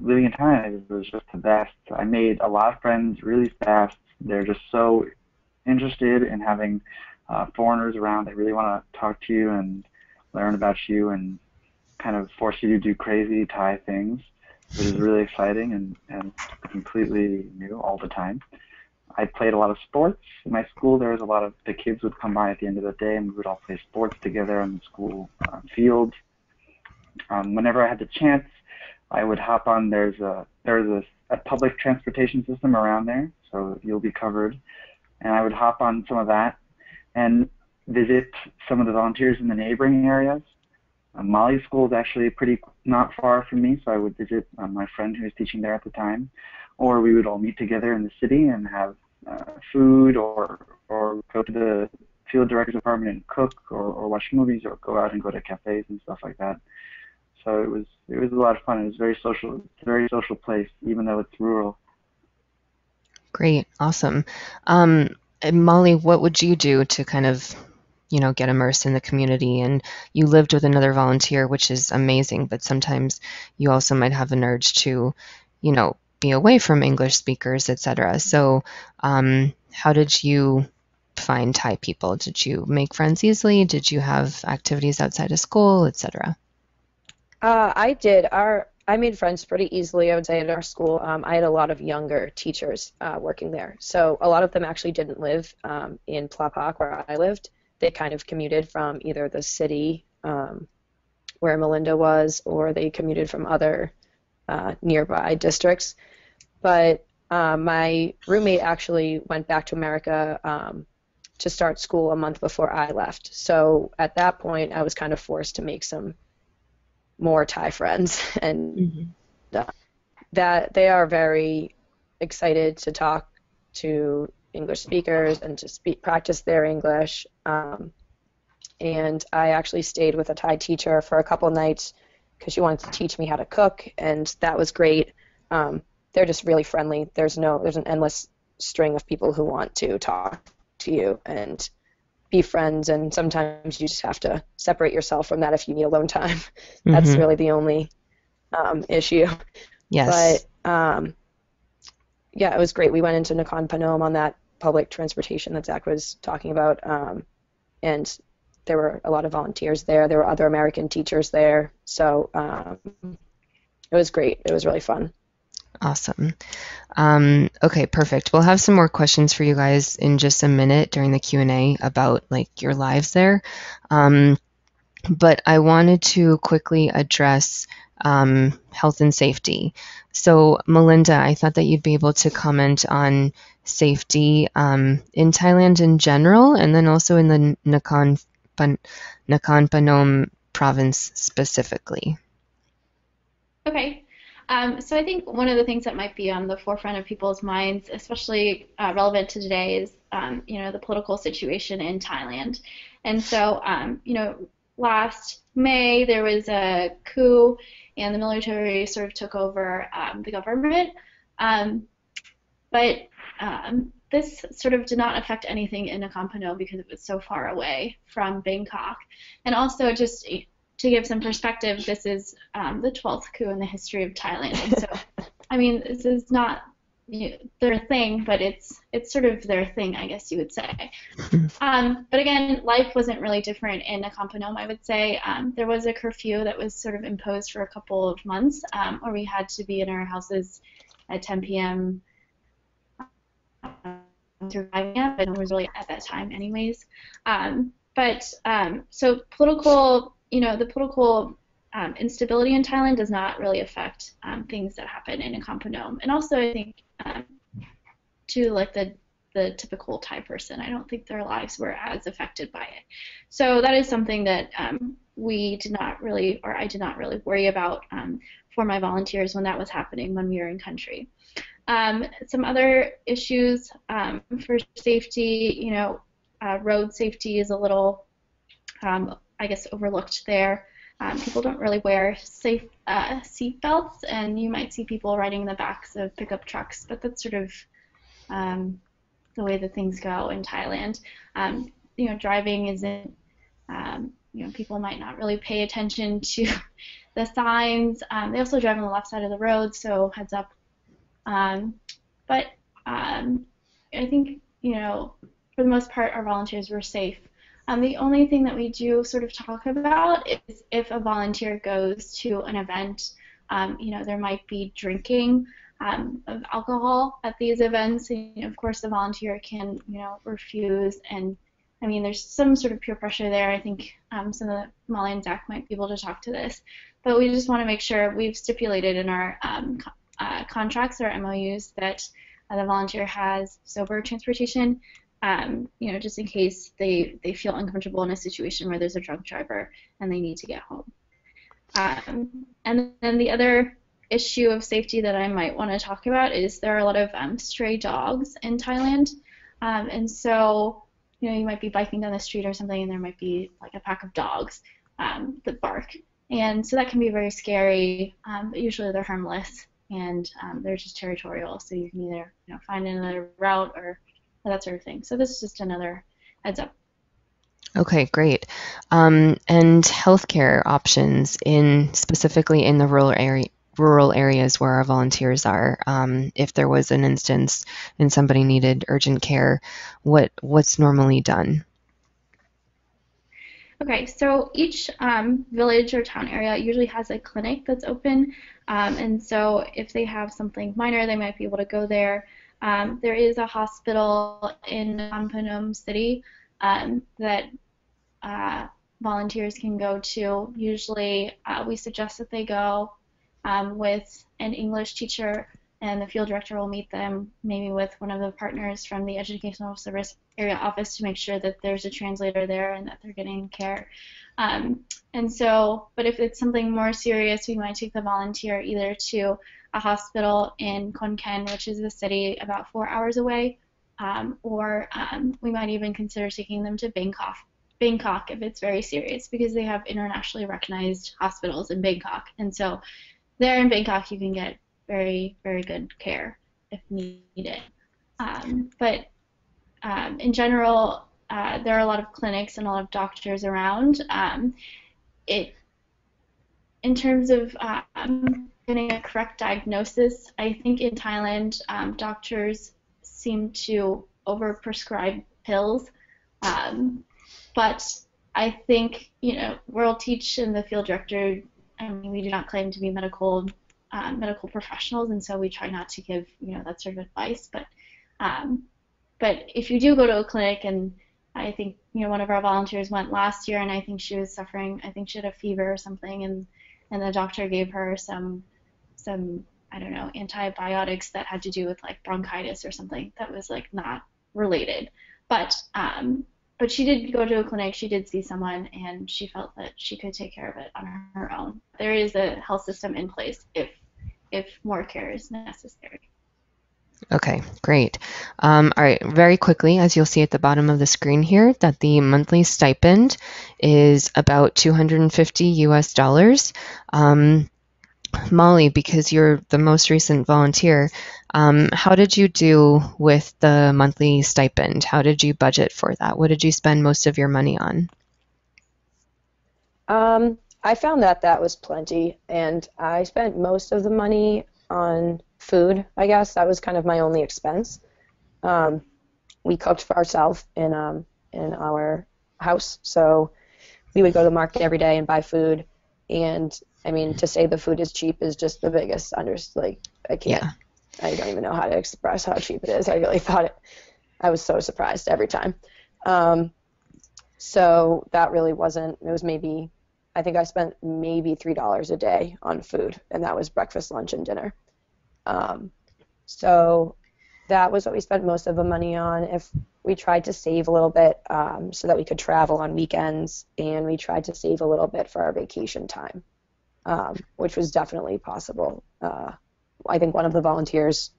Living in Thailand was just the best. I made a lot of friends really fast. They're just so interested in having foreigners around. They really want to talk to you and learn about you and kind of force you to do crazy Thai things, which is really exciting and completely new all the time. I played a lot of sports. In my school, there was a lot of, the kids would come by at the end of the day and we would all play sports together on the school field. Whenever I had the chance, I would hop on, there's a public transportation system around there, so you'll be covered. And I would hop on some of that and visit some of the volunteers in the neighboring areas. Mali school is actually pretty not far from me, so I would visit my friend who was teaching there at the time. Or we would all meet together in the city and have food or go to the field director's apartment and cook or watch movies or go out and go to cafes and stuff like that. So it was a lot of fun. It was very social. It's a very social place, even though it's rural. Great, awesome. And Molly, what would you do to kind of, get immersed in the community? And you lived with another volunteer, which is amazing, but sometimes you also might have an urge to, be away from English speakers, etc. So how did you find Thai people? Did you make friends easily? Did you have activities outside of school, etc.? I did. I made friends pretty easily, I would say, at our school. I had a lot of younger teachers working there. So a lot of them actually didn't live in Plapak, where I lived. They kind of commuted from either the city where Melinda was, or they commuted from other nearby districts. But my roommate actually went back to America to start school a month before I left. So at that point, I was kind of forced to make some more Thai friends, and that they are very excited to talk to English speakers and to practice their English. And I actually stayed with a Thai teacher for a couple nights because she wanted to teach me how to cook, and that was great. They're just really friendly. There's an endless string of people who want to talk to you and be friends, and sometimes you just have to separate yourself from that if you need alone time. That's really the only issue. Yes. But yeah, it was great. We went into Nakhon Phanom on that public transportation that Zach was talking about, and there were a lot of volunteers there. There were other American teachers there, so it was great. It was really fun. Awesome. Okay, perfect. We'll have some more questions for you guys in just a minute during the Q&A about your lives there. But I wanted to quickly address health and safety. So Melinda, I thought that you'd be able to comment on safety in Thailand in general, and then also in the Nakhon Phanom province specifically. Okay. So I think one of the things that might be on the forefront of people's minds, especially relevant to today, is the political situation in Thailand. And so last May there was a coup, and the military sort of took over the government. But this sort of did not affect anything in Nakhon Phanom because it was so far away from Bangkok. And also, just to give some perspective, this is the 12th coup in the history of Thailand. And so, I mean, this is not their thing, but it's sort of their thing, I guess you would say. But again, life wasn't really different in Nakhon Phanom, I would say. There was a curfew that was sort of imposed for a couple of months, where we had to be in our houses at 10 p.m. through 5 a.m., but it was really at that time anyways. So political, the political instability in Thailand does not really affect things that happen in Nakhon Phanom. And also, I think, to the typical Thai person, I don't think their lives were as affected by it. So that is something that we did not really, or I did not really worry about for my volunteers when that was happening when we were in country. Some other issues for safety, road safety is a little, I guess, overlooked there. People don't really wear safe seat belts, and you might see people riding in the backs of pickup trucks, but that's sort of the way that things go in Thailand. Driving isn't, people might not really pay attention to the signs. They also drive on the left side of the road, so heads up. But I think, for the most part, our volunteers were safe. The only thing that we do sort of talk about is if a volunteer goes to an event, there might be drinking of alcohol at these events. And, of course, the volunteer can, refuse. And, there's some sort of peer pressure there. I think some of Molly and Zach might be able to talk to this. But we just want to make sure we've stipulated in our contracts or MOUs that the volunteer has sober transportation, just in case they feel uncomfortable in a situation where there's a drunk driver and they need to get home. And then the other issue of safety that I might want to talk about is there are a lot of stray dogs in Thailand. And so, you might be biking down the street or something and there might be like a pack of dogs that bark. And so that can be very scary, but usually they're harmless and they're just territorial. So you can either find another route or that sort of thing. So this is just another heads up. Okay, great. And healthcare options specifically in the rural areas where our volunteers are. If there was an instance and somebody needed urgent care, what's normally done? Okay, so each village or town area usually has a clinic that's open, and so if they have something minor, they might be able to go there. There is a hospital in Phnom City that volunteers can go to. Usually we suggest that they go with an English teacher, and the field director will meet them maybe with one of the partners from the Educational Service Area Office to make sure that there's a translator there and that they're getting care. But if it's something more serious, we might take the volunteer either to a hospital in Khon Kaen, which is the city about 4 hours away, or we might even consider taking them to Bangkok if it's very serious, because they have internationally recognized hospitals in Bangkok. And so there in Bangkok you can get very, very good care if needed. But in general, there are a lot of clinics and a lot of doctors around. In terms of getting a correct diagnosis, I think in Thailand, doctors seem to overprescribe pills. But I think, World Teach and the field director, we do not claim to be medical professionals, and so we try not to give, that sort of advice. But if you do go to a clinic, and I think, one of our volunteers went last year, and I think she was suffering, I think she had a fever or something, and the doctor gave her some I don't know, antibiotics that had to do with like bronchitis or something that was like not related. But she did go to a clinic, she did see someone, and she felt that she could take care of it on her own. There is a health system in place if more care is necessary. Okay, great. All right, very quickly, as you'll see at the bottom of the screen here, that the monthly stipend is about $250 US. Molly, because you're the most recent volunteer, how did you do with the monthly stipend? How did you budget for that? What did you spend most of your money on? I found that was plenty, and I spent most of the money on food, I guess. That was kind of my only expense. We cooked for ourselves in our house, so we would go to the market every day and buy food. And to say the food is cheap is just the biggest I can't. Yeah. I don't even know how to express how cheap it is. I really I was so surprised every time. So that really wasn't. It was maybe, I think I spent maybe $3 a day on food, and that was breakfast, lunch, and dinner. So that was what we spent most of the money on. If we tried to save a little bit so that we could travel on weekends, and we tried to save a little bit for our vacation time, which was definitely possible. I think one of the volunteers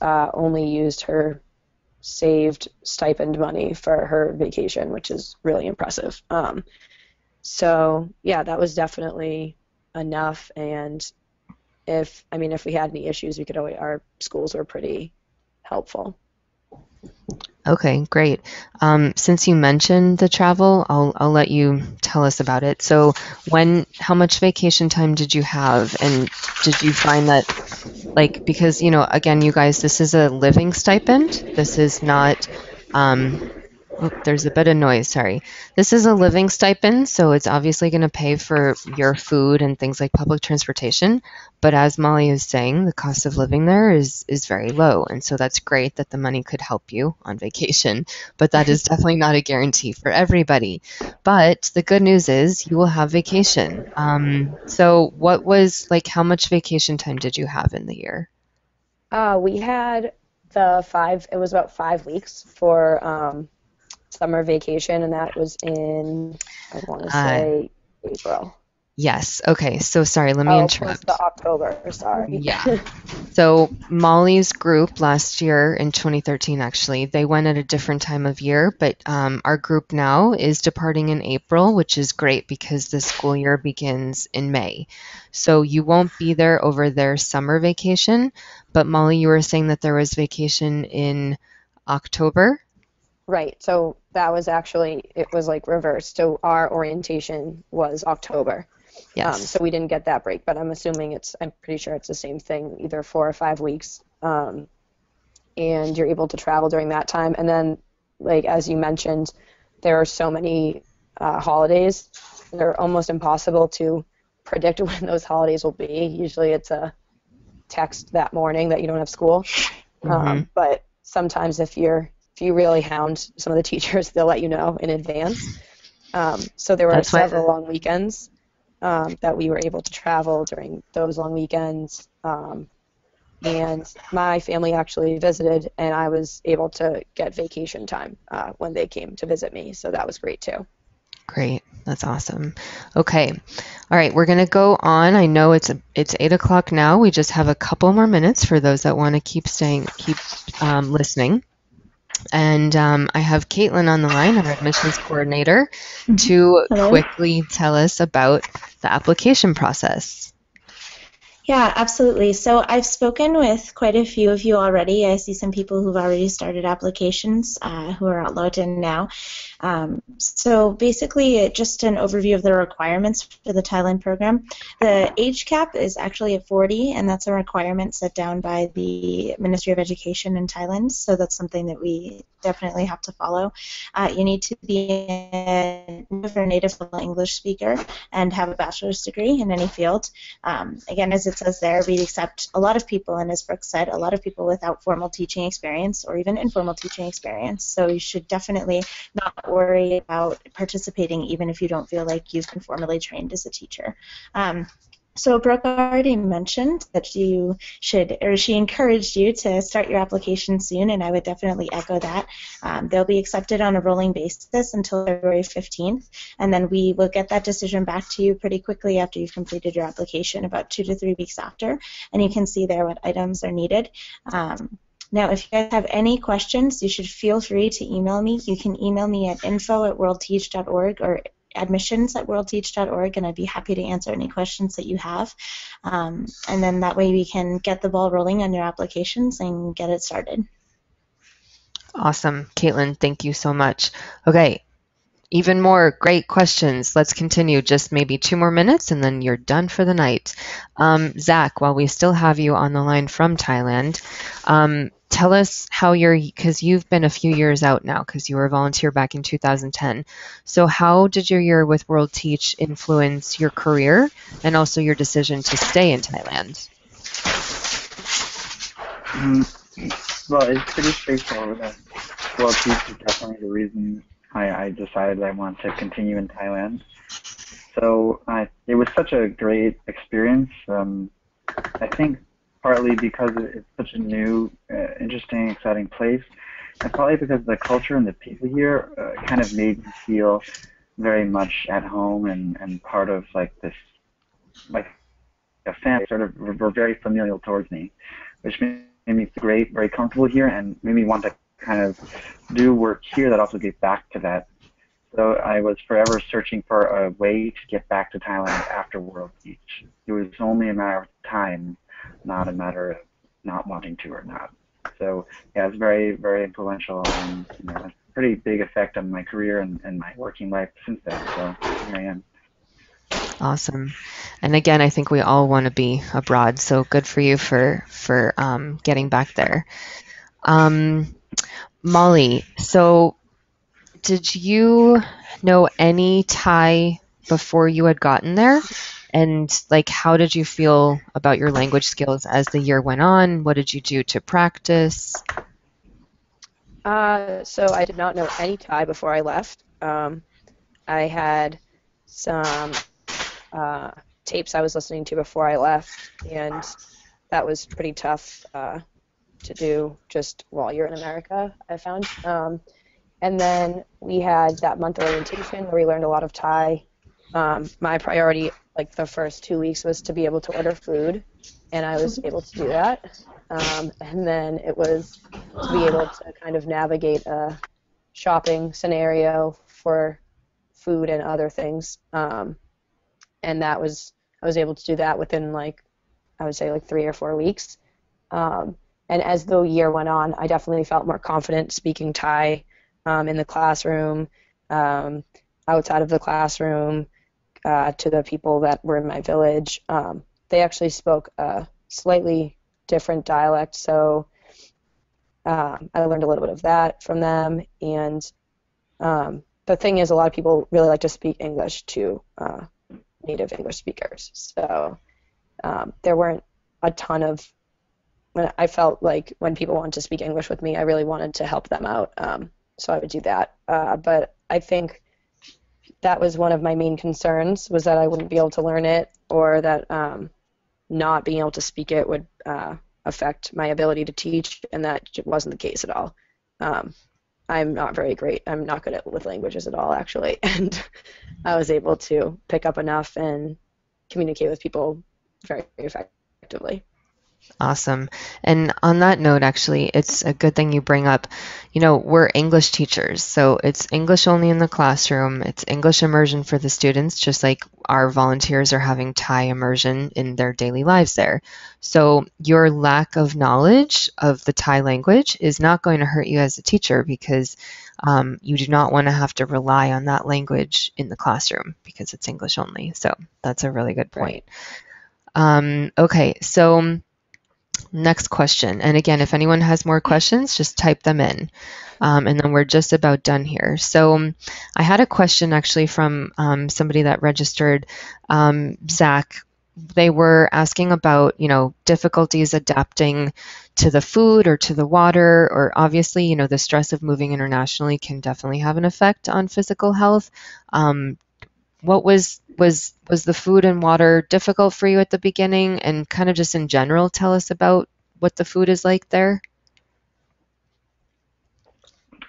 only used her saved stipend money for her vacation, which is really impressive. So yeah, that was definitely enough. And if we had any issues, we could always, our schools were pretty helpful. Okay, great. Since you mentioned the travel, I'll let you tell us about it. So, how much vacation time did you have, and did you find that, like, because again, you guys, this is a living stipend. This is not. Oh, there's a bit of noise, sorry. This is a living stipend, so it's obviously going to pay for your food and things like public transportation. But as Molly is saying, the cost of living there is very low, and so that's great that the money could help you on vacation. But that is definitely not a guarantee for everybody. But the good news is you will have vacation. So what was like? How much vacation time did you have in the year? We had it was about 5 weeks for summer vacation, and that was in, I want to Uh, say, April. yes. Okay. So sorry. Let me Oh, plus interrupt. the October, sorry. Yeah. So Molly's group last year in 2013, actually, they went at a different time of year, but our group now is departing in April, which is great because the school year begins in May. So you won't be there over their summer vacation, but Molly, you were saying that there was vacation in October? Right, so that was actually, it was like reversed. So our orientation was October. So Yes. we didn't get that break, but I'm pretty sure it's the same thing, either 4 or 5 weeks. And you're able to travel during that time. And then, like as you mentioned, there are so many holidays. They're almost impossible to predict when those holidays will be. Usually it's a text that morning that you don't have school. Mm-hmm. But sometimes if you really hound some of the teachers, they'll let you know in advance. So there were That's why. several long weekends that we were able to travel during those long weekends. And my family actually visited, and I was able to get vacation time when they came to visit me. So that was great too. Great. That's awesome. Okay. All right. We're going to go on. I know it's 8 o'clock now. We just have a couple more minutes for those that want to keep listening. And I have Caitlin on the line, our admissions coordinator, to Hello. quickly tell us about the application process. Yeah, absolutely. So I've spoken with quite a few of you already. I see some people who've already started applications who are logged in now. So basically, just an overview of the requirements for the Thailand program. The age cap is actually at 40, and that's a requirement set down by the Ministry of Education in Thailand. So that's something that we definitely have to follow. You need to be a native English speaker and have a bachelor's degree in any field. Again, as it says there, we accept a lot of people, and as Brooke said, a lot of people without formal teaching experience or even informal teaching experience. So you should definitely not worry about participating even if you don't feel like you've been formally trained as a teacher. So Brooke already mentioned that you should, or she encouraged you to start your application soon, and I would definitely echo that. They'll be accepted on a rolling basis until February 15th, and then we will get that decision back to you pretty quickly after you've completed your application, about 2 to 3 weeks after, and you can see there what items are needed. Now, if you guys have any questions, you should feel free to email me. You can email me at info@worldteach.org or admissions@worldteach.org, and I'd be happy to answer any questions that you have. And then that way we can get the ball rolling on your applications and get it started. Awesome. Caitlin, thank you so much. Okay. Even more great questions. Let's continue. Just maybe 2 more minutes and then you're done for the night. Zach, while we still have you on the line from Thailand, tell us how because you've been a few years out now because you were a volunteer back in 2010. So how did your year with World Teach influence your career and also your decision to stay in Thailand? Well, it's pretty straightforward. World Teach is definitely the reason I decided I wanted to continue in Thailand. So it was such a great experience. I think partly because it's such a new, interesting, exciting place, and probably because the culture and the people here kind of made me feel very much at home and part of like this, like a family. Sort of were very familial towards me, which made me feel great, very comfortable here, and made me want to kind of do work here that also gave back to that. So I was forever searching for a way to get back to Thailand after World Teach. It was only a matter of time, not a matter of not wanting to or not. So yeah, it's very, very influential, and a pretty big effect on my career and my working life since then. So here I am. Awesome. And again, I think we all want to be abroad, so good for you for getting back there. Um, Molly, so did you know any Thai before you had gotten there? And like, how did you feel about your language skills as the year went on? What did you do to practice? So I did not know any Thai before I left. I had some uh, tapes I was listening to before I left, and that was pretty tough to do just while you're in America, I found. And then we had that month orientation where we learned a lot of Thai. My priority, like the first 2 weeks, was to be able to order food, and I was able to do that. And then it was to be able to kind of navigate a shopping scenario for food and other things. And I was able to do that within I would say 3 or 4 weeks. And as the year went on, I definitely felt more confident speaking Thai in the classroom, um, outside of the classroom, to the people that were in my village. They actually spoke a slightly different dialect, so I learned a little bit of that from them. And the thing is, a lot of people really like to speak English to native English speakers. So there weren't a ton of when I felt like when people wanted to speak English with me, I really wanted to help them out. So I would do that. But I think that was one of my main concerns, was that I wouldn't be able to learn it, or that not being able to speak it would affect my ability to teach, and that wasn't the case at all. I'm not very great. I'm not good with languages at all, actually. And I was able to pick up enough and communicate with people very effectively. Awesome. And on that note, actually, it's a good thing you bring up, we're English teachers, so it's English only in the classroom. It's English immersion for the students, just like our volunteers are having Thai immersion in their daily lives there. So your lack of knowledge of the Thai language is not going to hurt you as a teacher, because you do not want to have to rely on that language in the classroom because it's English only. So that's a really good point. Right. Okay, so next question. And again, if anyone has more questions, just type them in. And then we're just about done here. So I had a question actually from somebody that registered, Zach. They were asking about, difficulties adapting to the food or to the water, or obviously, the stress of moving internationally can definitely have an effect on physical health. What was the food and water difficult for you at the beginning, and kind of just in general, tell us about what the food is like there?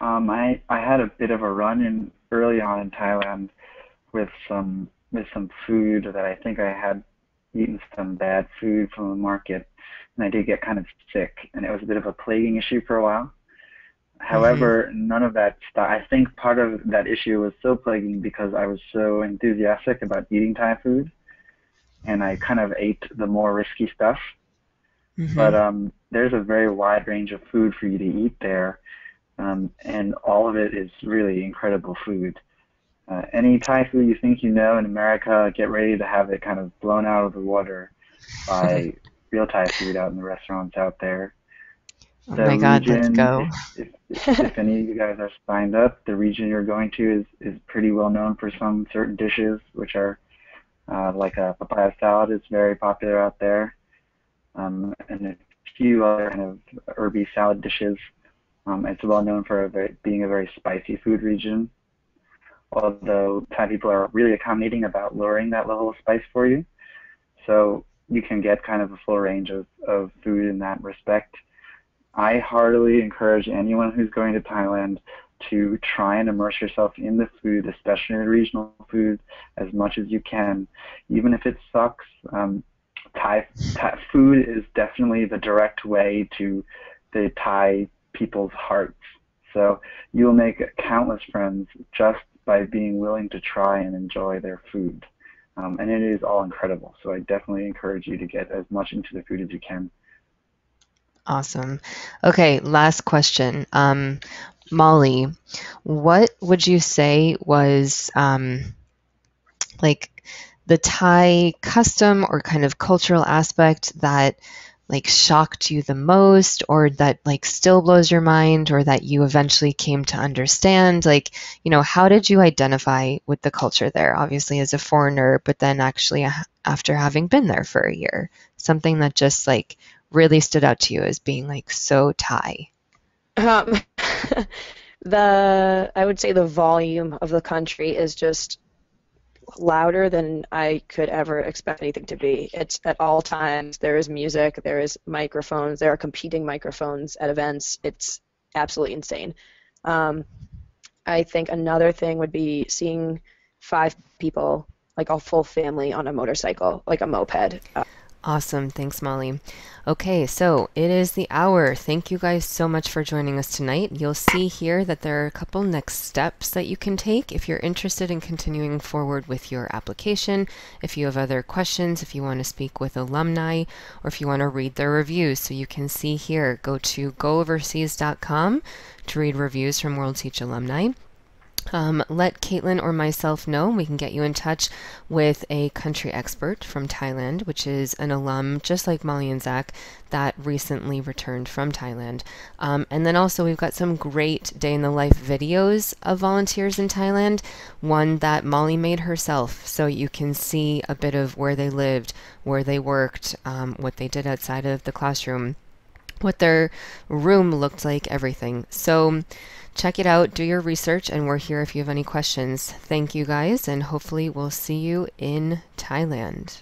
I had a bit of a run in early on in Thailand with some food that I think I had eaten some bad food from the market, and I did get kind of sick, and it was a bit of a plaguing issue for a while. Mm-hmm. However, none of that stuff. I think part of that issue was so plaguing because I was so enthusiastic about eating Thai food, and I kind of ate the more risky stuff. But Mm-hmm. there's a very wide range of food for you to eat there, and all of it is really incredible food. Any Thai food you think you know in America, get ready to have it kind of blown out of the water by real Thai food out in the restaurants out there. Oh The my God, let's region, go. if any of you guys are signed up, the region you're going to is pretty well known for some certain dishes, which are like a papaya salad is very popular out there, and a few other kind of herby salad dishes. It's well known for being a very spicy food region, although Thai people are really accommodating about lowering that level of spice for you. So you can get kind of a full range of food in that respect. I heartily encourage anyone who's going to Thailand to try and immerse yourself in the food, especially the regional food, as much as you can, even if it sucks. Thai food is definitely the direct way to the Thai people's hearts. So you'll make countless friends just by being willing to try and enjoy their food. And it is all incredible. So I definitely encourage you to get as much into the food as you can. Awesome. Okay, last question. Molly, what would you say was like the Thai custom or kind of cultural aspect that like shocked you the most, or that like still blows your mind, or that you eventually came to understand? Like, how did you identify with the culture there? Obviously as a foreigner, but then actually after having been there for a year, something that just like really stood out to you as being like so Thai. Um, I would say the volume of the country is just louder than I could ever expect anything to be. It's at all times. There is music, there is microphones, there are competing microphones at events. It's absolutely insane. Um, I think another thing would be seeing 5 people, like a full family on a motorcycle, like a moped. Awesome. Thanks, Molly. Okay, so it is the hour. Thank you guys so much for joining us tonight. You'll see here that there are a couple next steps that you can take if you're interested in continuing forward with your application, if you have other questions, if you want to speak with alumni, or if you want to read their reviews. So you can see here, go to gooverseas.com to read reviews from World Teach alumni. Let Caitlin or myself know. We can get you in touch with a country expert from Thailand, which is an alum just like Molly and Zach that recently returned from Thailand. And then also we've got some great day in the life videos of volunteers in Thailand, one that Molly made herself, so you can see a bit of where they lived, where they worked, what they did outside of the classroom, what their room looked like, everything. So check it out, do your research, and we're here if you have any questions. Thank you guys, and hopefully we'll see you in Thailand.